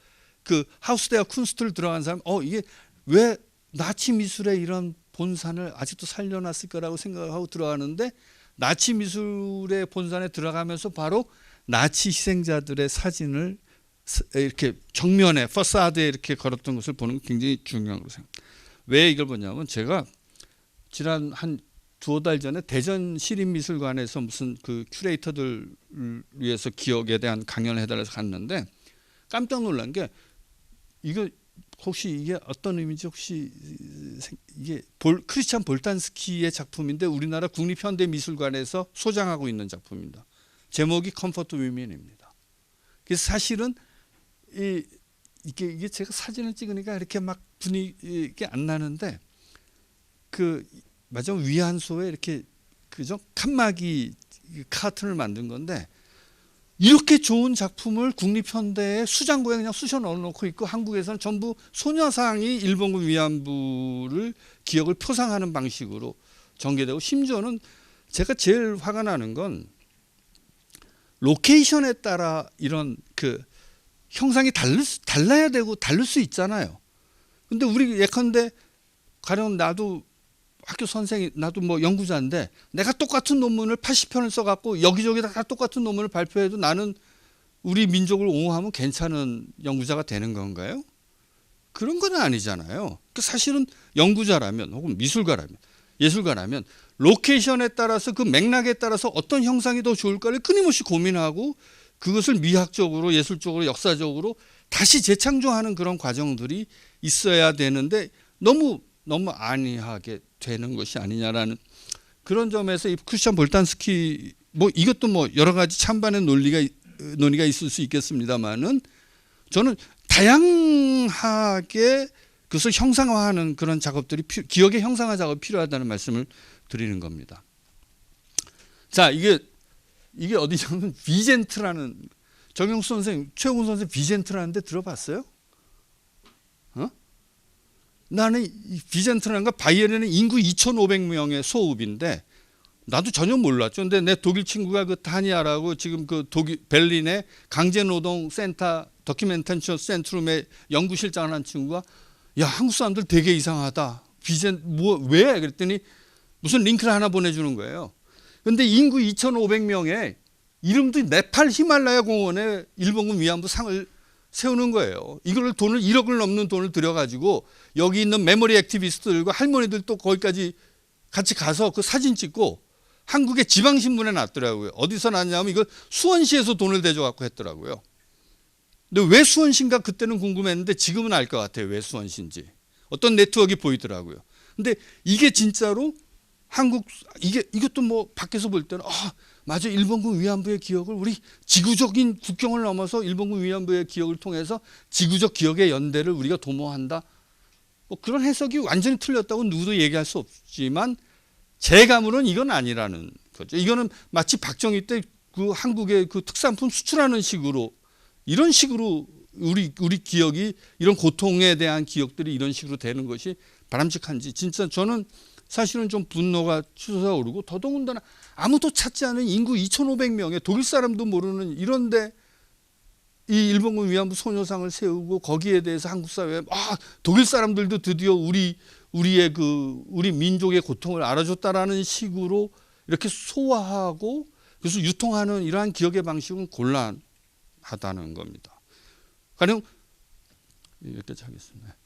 그 하우스데아 쿤스트를 들어간 사람 이게 왜 나치 미술의 이런 본산을 아직도 살려놨을 거라고 생각하고 들어가는데 나치 미술의 본산에 들어가면서 바로 나치 희생자들의 사진을 이렇게 정면에 퍼사드에 이렇게 걸었던 것을 보는 게 굉장히 중요한 거라고 생각합니다. 왜 이걸 보냐면 제가 지난 한 두어 달 전에 대전 시립미술관에서 무슨 그 큐레이터들 위해서 기억에 대한 강연을 해달라서 갔는데 깜짝 놀란 게 이거 혹시 이게 어떤 의미인지 혹시 이게 크리스찬 볼탄스키의 작품인데 우리나라 국립현대미술관에서 소장하고 있는 작품입니다. 제목이 컴포트 위맨입니다. 그래서 사실은 이게 제가 사진을 찍으니까 이렇게 막 분위기 안 나는데 그 맞아 위안소에 이렇게 그죠 칸막이 카툰을 만든 건데 이렇게 좋은 작품을 국립현대에 수장고에 그냥 쑤셔 넣어놓고 있고 한국에서는 전부 소녀상이 일본군 위안부를 기억을 표상하는 방식으로 전개되고 심지어는 제가 제일 화가 나는 건 로케이션에 따라 이런 그 형상이 달라야 되고 다를 수 있잖아요. 근데 우리 예컨대 가령 나도 학교 선생이 나도 뭐 연구자인데 내가 똑같은 논문을 80편을 써갖고 여기저기 다 똑같은 논문을 발표해도 나는 우리 민족을 옹호하면 괜찮은 연구자가 되는 건가요? 그런 건 아니잖아요. 사실은 연구자라면 혹은 미술가라면 예술가라면 로케이션에 따라서 그 맥락에 따라서 어떤 형상이 더 좋을까를 끊임없이 고민하고 그것을 미학적으로 예술적으로 역사적으로 다시 재창조하는 그런 과정들이 있어야 되는데 너무 안이하게 되는 것이 아니냐라는 그런 점에서 이 크리스찬 볼탄스키 뭐 이것도 뭐 여러 가지 찬반의 논의가 있을 수 있겠습니다만은 저는 다양하게 그것을 형상화하는 그런 작업들이 기억의 형상화 작업이 필요하다는 말씀을 드리는 겁니다. 자, 이게 어디냐면 비젠트라는 정영수 선생, 최홍훈 선생 비젠트라는 데 들어봤어요? 나는 이 비젠트라는 거 바이에른의 인구 2,500명의 소읍인데 나도 전혀 몰랐죠. 근데 내 독일 친구가 그 타니아라고 지금 그 독일 베를린의 강제노동 센터 더큐멘테이션 센트룸의 연구실장을 한 친구가 야 한국 사람들 되게 이상하다. 왜? 그랬더니 무슨 링크를 하나 보내주는 거예요. 근데 인구 2,500명의 이름도 네팔 히말라야 공원에 일본군 위안부 상을 세우는 거예요. 이걸 돈을 1억을 넘는 돈을 들여가지고 여기 있는 메모리 액티비스트들과 할머니들 또 거기까지 같이 가서 그 사진 찍고 한국의 지방신문에 놨더라고요. 어디서 났냐면 이거 수원시에서 돈을 대줘갖고 했더라고요. 근데 왜 수원시인가 그때는 궁금했는데 지금은 알 것 같아요. 왜 수원시인지. 어떤 네트워크가 보이더라고요. 근데 이게 진짜로 이것도 뭐 밖에서 볼 때는 맞아 일본군 위안부의 기억을 우리 지구적인 국경을 넘어서 일본군 위안부의 기억을 통해서 지구적 기억의 연대를 우리가 도모한다. 뭐 그런 해석이 완전히 틀렸다고 누구도 얘기할 수 없지만 제 감으로는 이건 아니라는 거죠. 이거는 마치 박정희 때 그 한국의 그 특산품 수출하는 식으로 이런 식으로 우리 기억이 이런 고통에 대한 기억들이 이런 식으로 되는 것이 바람직한지 진짜 저는 사실은 좀 분노가 치솟아오르고 더더군다나 아무도 찾지 않은 인구 2,500명의 독일 사람도 모르는 이런데 이 일본군 위안부 소녀상을 세우고 거기에 대해서 한국 사회에 독일 사람들도 드디어 우리 민족의 고통을 알아줬다라는 식으로 이렇게 소화하고 그래서 유통하는 이러한 기억의 방식은 곤란하다는 겁니다. 가령 여기까지 하겠습니다.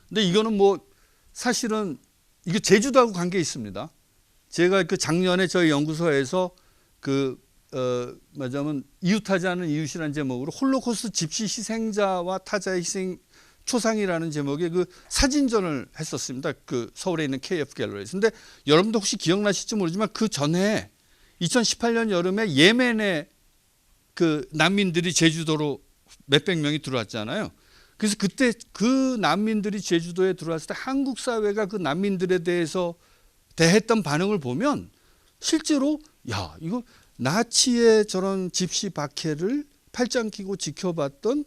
근데 이거는 뭐 사실은 이게 제주도하고 관계 있습니다. 제가 그 작년에 저희 연구소에서 말하자면 이웃하지 않은 이웃이라는 제목으로 홀로코스트 집시 희생자와 타자의 희생 초상이라는 제목의 그 사진전을 했었습니다. 그 서울에 있는 KF 갤러리에서. 근데 여러분도 혹시 기억나실지 모르지만 그 전에 2018년 여름에 예멘의 그 난민들이 제주도로 몇백 명이 들어왔잖아요. 그래서 그때 그 난민들이 제주도에 들어왔을 때 한국 사회가 그 난민들에 대해서 대했던 반응을 보면 실제로 야 이거 나치의 저런 집시 박해를 팔짱 끼고 지켜봤던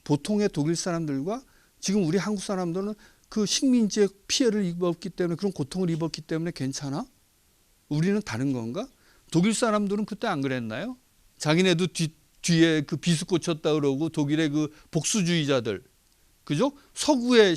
보통의 독일 사람들과 지금 우리 한국 사람들은 그 식민지의 피해를 입었기 때문에 그런 고통을 입었기 때문에 괜찮아? 우리는 다른 건가? 독일 사람들은 그때 안 그랬나요? 자기네도 뒤에 그 비수 꽂혔다 그러고 독일의 그 복수주의자들, 그죠? 서구의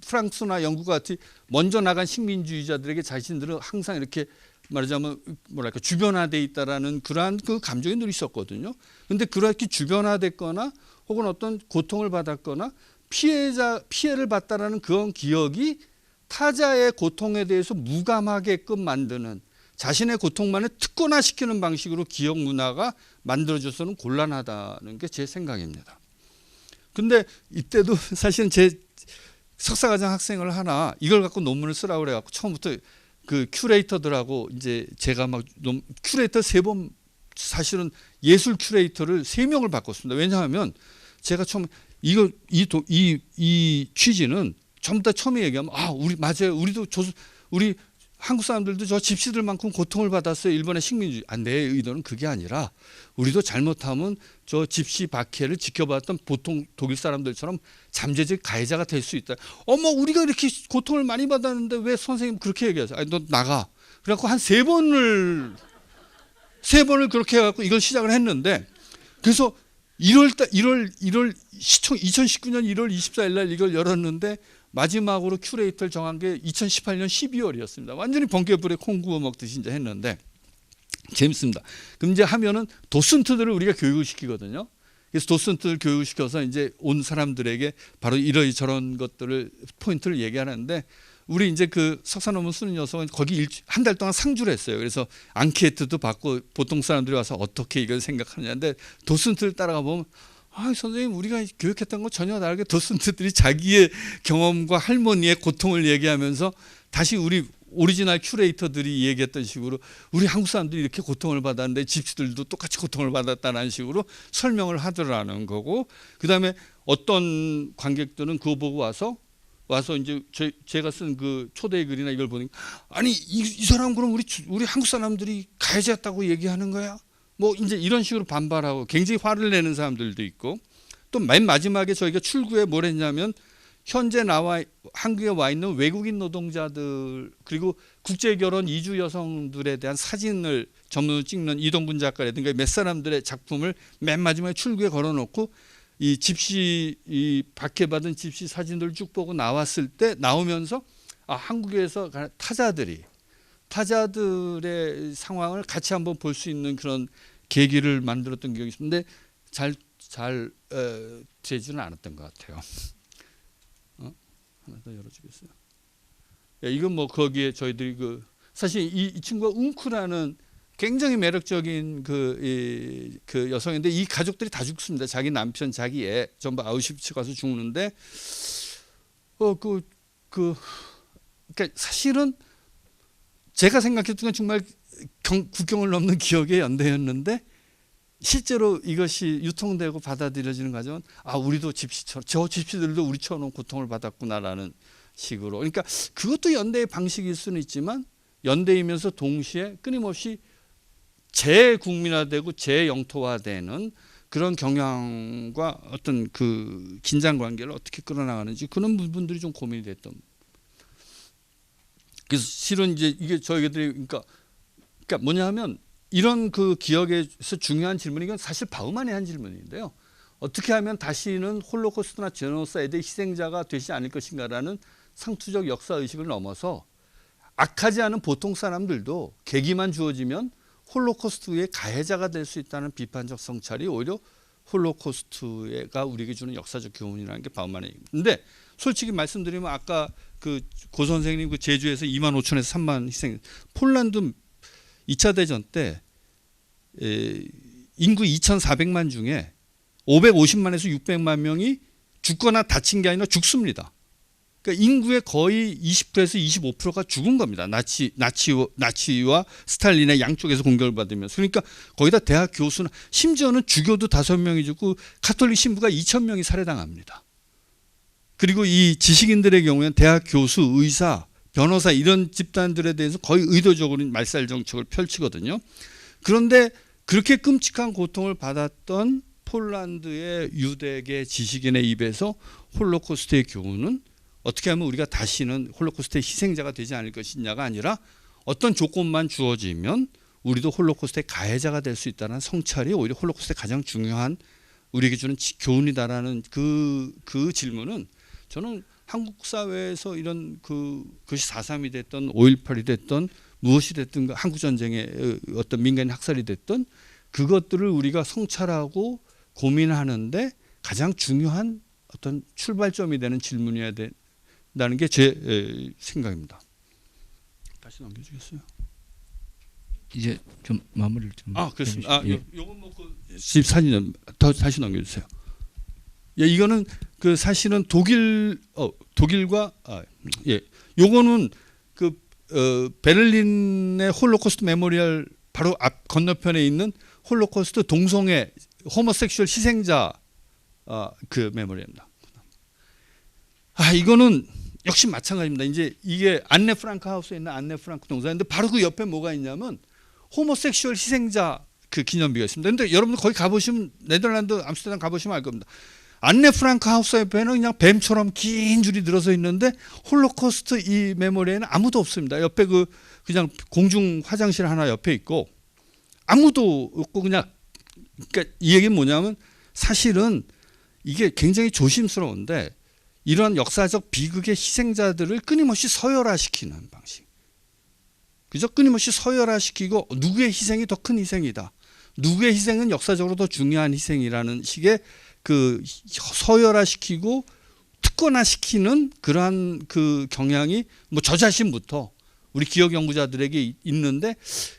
프랑스나 영국 같이 먼저 나간 식민주의자들에게 자신들은 항상 이렇게 말하자면 뭐랄까 주변화돼 있다라는 그러한 그 감정이 늘 있었거든요. 근데 그렇게 주변화됐거나 혹은 어떤 고통을 받았거나 피해를 봤다라는 그런 기억이 타자의 고통에 대해서 무감하게끔 만드는 자신의 고통만을 특권화시키는 방식으로 기억 문화가 만들어져서는 곤란하다는 게 제 생각입니다. 근데 이때도 사실은 제 석사과정 학생을 하나 이걸 갖고 논문을 쓰라고 그래갖고 처음부터 그 큐레이터들하고 이제 제가 막 큐레이터 3번 사실은 예술 큐레이터를 3명을 바꿨습니다. 왜냐하면 제가 처음 이 취지는 전부 다 처음에 얘기하면 우리 맞아요. 우리 한국 사람들도 저 집시들만큼 고통을 받았어요. 일본의 식민지. 내 의도는 그게 아니라 우리도 잘못하면 저 집시 박해를 지켜봤던 보통 독일 사람들처럼 잠재적 가해자가 될 수 있다. 어머 우리가 이렇게 고통을 많이 받았는데 왜 선생님 그렇게 얘기하세요? 아니 너 나가. 그래갖고 한 세 번을 그렇게 해갖고 이걸 시작을 했는데 그래서 2019년 1월 24일 날 이걸 열었는데 마지막으로 큐레이터를 정한 게 2018년 12월이었습니다. 완전히 번개불에 콩 구워 먹듯이 이제 했는데 재밌습니다. 그럼 이제 하면은 도슨트들을 우리가 교육을 시키거든요. 그래서 도슨트를 교육을 시켜서 이제 온 사람들에게 바로 이러저런 것들을 포인트를 얘기하는데 우리 이제 그 석사 논문 쓰는 녀석은 거기 한 달 동안 상주를 했어요. 그래서 앙케이트도 받고 보통 사람들이 와서 어떻게 이걸 생각하느냐인데 도슨트를 따라가 보면 선생님 우리가 교육했던 거 전혀 다르게 도슨트들이 자기의 경험과 할머니의 고통을 얘기하면서 다시 우리 오리지널 큐레이터들이 얘기했던 식으로 우리 한국 사람들이 이렇게 고통을 받았는데 집시들도 똑같이 고통을 받았다는 식으로 설명을 하더라는 거고 그다음에 어떤 관객들은 그거 보고 와서 이제 제가 쓴 그 초대의 글이나 이걸 보니까 아니 이 사람 그럼 우리 한국 사람들이 가해자였다고 얘기하는 거야? 뭐 이제 이런 식으로 반발하고 굉장히 화를 내는 사람들도 있고 또 맨 마지막에 저희가 출구에 뭘 했냐면 현재 한국에 와 있는 외국인 노동자들 그리고 국제결혼 이주 여성들에 대한 사진을 전문으로 찍는 이동분 작가라든가 몇 사람들의 작품을 맨 마지막에 출구에 걸어놓고 이 집시 이 박해받은 집시 사진들을 쭉 보고 나왔을 때 나오면서 한국에서 타자들의 상황을 같이 한번 볼 수 있는 그런 계기를 만들었던 기억이 있는데 잘 되지는 않았던 것 같아요. 하나 더 열어주겠어요. 이건 뭐 거기에 저희들이 그 사실 이 친구가 웅쿠라는 굉장히 매력적인 그 여성인데 이 가족들이 다 죽습니다. 자기 남편, 자기 애 전부 아우슈비츠 가서 죽는데 그러니까 사실은 제가 생각했던 건 정말 국경을 넘는 기억의 연대였는데 실제로 이것이 유통되고 받아들여지는 과정은 우리도 저 집시들도 우리처럼 고통을 받았구나라는 식으로 그러니까 그것도 연대의 방식일 수는 있지만 연대이면서 동시에 끊임없이 재국민화되고 재영토화되는 그런 경향과 어떤 그 긴장 관계를 어떻게 끌어나가는지 그런 부분들이 좀 고민이 됐던. 그래서 실은 이제 이게 저희들이 그러니까 뭐냐면 이런 그 기억에서 중요한 질문이 이건 사실 바우만이 한 질문인데요. 어떻게 하면 다시는 홀로코스트나 제노사이드의 희생자가 되지 않을 것인가라는 상투적 역사 의식을 넘어서 악하지 않은 보통 사람들도 계기만 주어지면 홀로코스트의 가해자가 될 수 있다는 비판적 성찰이 오히려 홀로코스트가 우리에게 주는 역사적 교훈이라는 게 바우만의 얘기입니다. 근데 솔직히 말씀드리면 아까 그 고 선생님 그 제주에서 2만 5천에서 3만 희생 폴란드 2차 대전 때 인구 2,400만 중에 550만에서 600만 명이 죽거나 다친 게 아니라 죽습니다. 그러니까 인구의 거의 20%에서 25%가 죽은 겁니다. 나치와 스탈린의 양쪽에서 공격을 받으면서. 그러니까 거기다 대학 교수는 심지어는 주교도 5명이 죽고 가톨릭 신부가 2,000명이 살해당합니다. 그리고 이 지식인들의 경우에는 대학 교수, 의사, 변호사 이런 집단들에 대해서 거의 의도적으로 말살 정책을 펼치거든요. 그런데 그렇게 끔찍한 고통을 받았던 폴란드의 유대계 지식인의 입에서 홀로코스트의 교훈은 어떻게 하면 우리가 다시는 홀로코스트의 희생자가 되지 않을 것이냐가 아니라 어떤 조건만 주어지면 우리도 홀로코스트의 가해자가 될 수 있다는 성찰이 오히려 홀로코스트의 가장 중요한 우리에게 주는 교훈이다라는 그 질문은 저는 한국 사회에서 이런 그것이 4.3이 됐던 5.18이 됐던 무엇이 됐든 한국 전쟁의 어떤 민간인 학살이 됐던 그것들을 우리가 성찰하고 고민하는데 가장 중요한 어떤 출발점이 되는 질문이어야 된다는 게 제 생각입니다. 다시 넘겨주겠어요? 이제 좀 마무리를 좀. 그렇습니다. 요건 뭐 집 사진 더 다시 넘겨주세요. 이거는 그 사실은 독일과 요거는 베를린의 홀로코스트 메모리얼 바로 앞 건너편에 있는 홀로코스트 동성애 호모섹슈얼 희생자 그 메모리입니다. 이거는 역시 마찬가지입니다. 이제 이게 안네 프랑크 하우스에 있는 안네 프랑크 동상인데 바로 그 옆에 뭐가 있냐면 호모섹슈얼 희생자 그 기념비가 있습니다. 근데 여러분들 거기 가보시면 네덜란드 암스테르담 가보시면 알 겁니다. 안네 프랑크 하우스 옆에는 그냥 뱀처럼 긴 줄이 늘어서 있는데 홀로코스트 이 메모리에는 아무도 없습니다. 옆에 그냥 공중 화장실 하나 옆에 있고 아무도 없고 그러니까 이 얘기는 뭐냐면 사실은 이게 굉장히 조심스러운데 이런 역사적 비극의 희생자들을 끊임없이 서열화시키는 방식. 그죠? 끊임없이 서열화시키고 누구의 희생이 더 큰 희생이다. 누구의 희생은 역사적으로 더 중요한 희생이라는 식의 그 서열화시키고 특권화시키는 그러한 그 경향이 뭐 저 자신부터 우리 기억 연구자들에게 있는데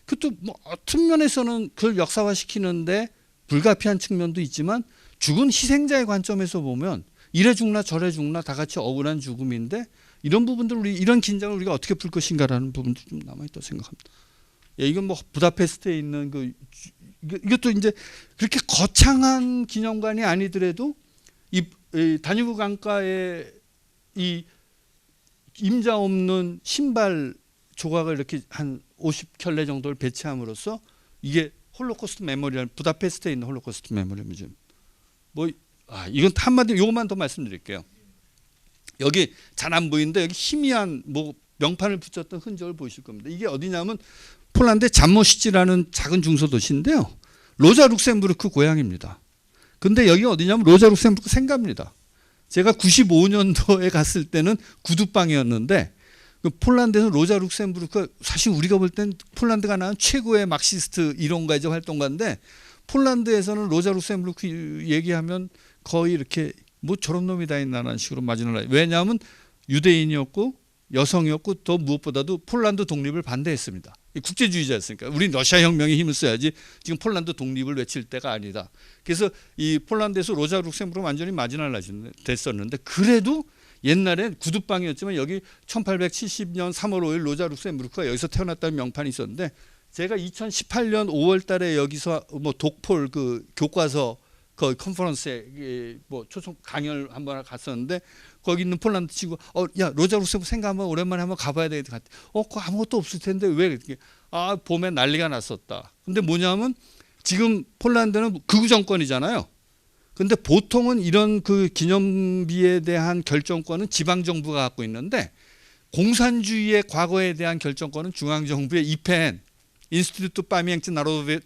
그것도 뭐 어떤 면에서는 그걸 역사화시키는데 불가피한 측면도 있지만 죽은 희생자의 관점에서 보면 이래 죽나 저래 죽나 다 같이 억울한 죽음인데 이런 부분들 이런 긴장을 우리가 어떻게 풀 것인가라는 부분도 좀 남아 있다고 생각합니다. 예, 이건 뭐 부다페스트에 있는 이것도 이제 그렇게 거창한 기념관이 아니더라도 이 다뉴브 강가에 이 임자 없는 신발 조각을 이렇게 한 50켤레 정도를 배치함으로써 이게 홀로코스트 메모리얼 부다페스트에 있는 홀로코스트 메모리얼 뮤지엄. 이건 한마디로 요것만 더 말씀드릴게요. 여기 잘 안 보이는데 여기 희미한 뭐 명판을 붙였던 흔적을 보실 겁니다. 이게 어디냐면 폴란드 잠모시치라는 작은 중소도시인데요. 로자 룩셈부르크 고향입니다. 근데 여기 어디냐면 로자 룩셈부르크 생가입니다. 제가 95년도에 갔을 때는 구두방이었는데 폴란드에서 로자 룩셈부르크 사실 우리가 볼 땐 폴란드가 낳은 최고의 막시스트 이론가이자 활동가인데 폴란드에서는 로자 룩셈부르크 얘기하면 거의 이렇게 뭐 저런 놈이 다 있나라는 식으로 마지노라. 왜냐하면 유대인이었고 여성이었고 더 무엇보다도 폴란드 독립을 반대했습니다. 국제주의자였으니까 우린 러시아 혁명에 힘을 써야지 지금 폴란드 독립을 외칠 때가 아니다. 그래서 이 폴란드에서 로자 룩셈부르크 완전히 마지노라이즈 됐었는데 그래도 옛날엔 구두방이었지만 여기 1870년 3월 5일 로자 룩셈부르크가 여기서 태어났다는 명판이 있었는데 제가 2018년 5월 달에 여기서 뭐 독폴 그 교과서 그 컨퍼런스에 뭐 초청 강연을 한번 갔었는데 거기 있는 폴란드 친구 야 로자 룩셈부르크 생각 한번 오랜만에 한번 가봐야 되겠다. 그거 아무것도 없을 텐데 왜 이렇게 봄에 난리가 났었다. 근데 뭐냐면 지금 폴란드는 극우 정권이잖아요. 근데 보통은 이런 그 기념비에 대한 결정권은 지방 정부가 갖고 있는데 공산주의의 과거에 대한 결정권은 중앙 정부의 IPN 인스티튜트 파미엥츠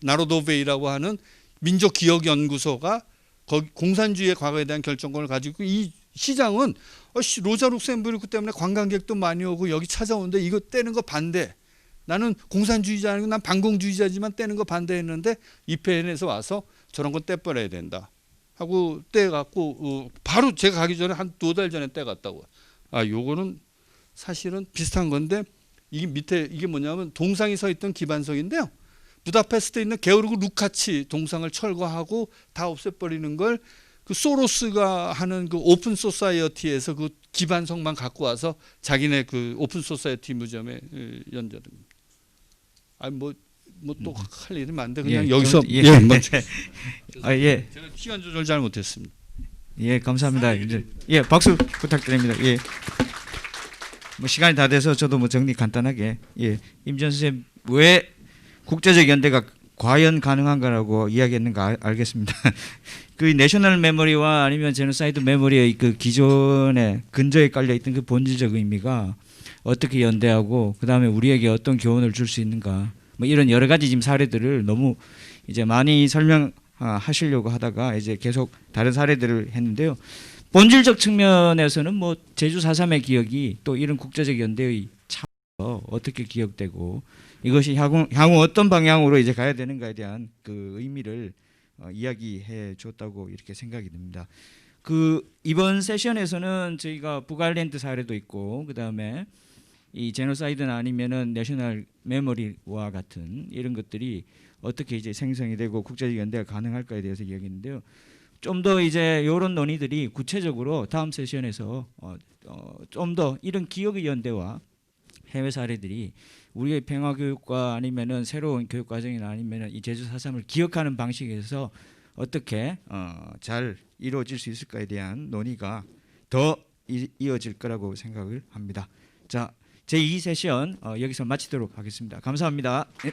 나로도베이라고 하는 민족 기억 연구소가 거기 공산주의의 과거에 대한 결정권을 가지고 이 시장은 로자 룩셈부르크 때문에 관광객도 많이 오고 여기 찾아오는데 이거 떼는 거 반대. 나는 공산주의자 아니고 난 반공주의자지만 떼는 거 반대했는데 IPN에서 와서 저런 건 떼버려야 된다. 하고 떼갖고 바로 제가 가기 전에 한 2달 전에 떼갔다고. 요거는 사실은 비슷한 건데 이게 밑에 이게 뭐냐면 동상이 서 있던 기반석인데요. 부다페스트에 있는 게오르그 루카치 동상을 철거하고 다 없애버리는 걸 그 소로스가 하는 그 오픈 소사이어티에서 그 기반석만 갖고 와서 자기네 그 오픈 소사이어티 뮤지엄에 연결됩니다. 뭐 또 할 일이 많은데 그냥 여기서 제가 시간 조절 잘 못했습니다. 예, 감사합니다. 이제 박수 부탁드립니다. 예. 뭐 시간이 다 돼서 저도 뭐 정리 간단하게 임지연 선생님 왜 국제적 연대가 과연 가능한가라고 이야기했는가 알겠습니다. 그 내셔널 메모리와 아니면 제노사이드 메모리의 그 기존에 근저에 깔려 있던 그 본질적 의미가 어떻게 연대하고 그 다음에 우리에게 어떤 교훈을 줄 수 있는가 뭐 이런 여러 가지 지금 사례들을 너무 이제 많이 설명하시려고 하다가 이제 계속 다른 사례들을 했는데요. 본질적 측면에서는 뭐 제주 4.3의 기억이 또 이런 국제적 연대의 차원에서 어떻게 기억되고 이것이 향후 어떤 방향으로 이제 가야 되는가에 대한 그 의미를 이야기해 줬다고 이렇게 생각이 듭니다. 그 이번 세션에서는 저희가 북아일랜드 사례도 있고 그 다음에 이 제노사이드나 아니면은 내셔널 메모리와 같은 이런 것들이 어떻게 이제 생성이 되고 국제적 연대가 가능할까에 대해서 이야기했는데요. 좀 더 이제 이런 논의들이 구체적으로 다음 세션에서 좀 더 이런 기억의 연대와 해외 사례들이 우리의 평화 교육과 아니면은 새로운 교육 과정이나 아니면은 이 제주 4.3을 기억하는 방식에서 어떻게 잘 이루어질 수 있을까에 대한 논의가 더 이어질 거라고 생각을 합니다. 자, 제2 세션 여기서 마치도록 하겠습니다. 감사합니다. 네.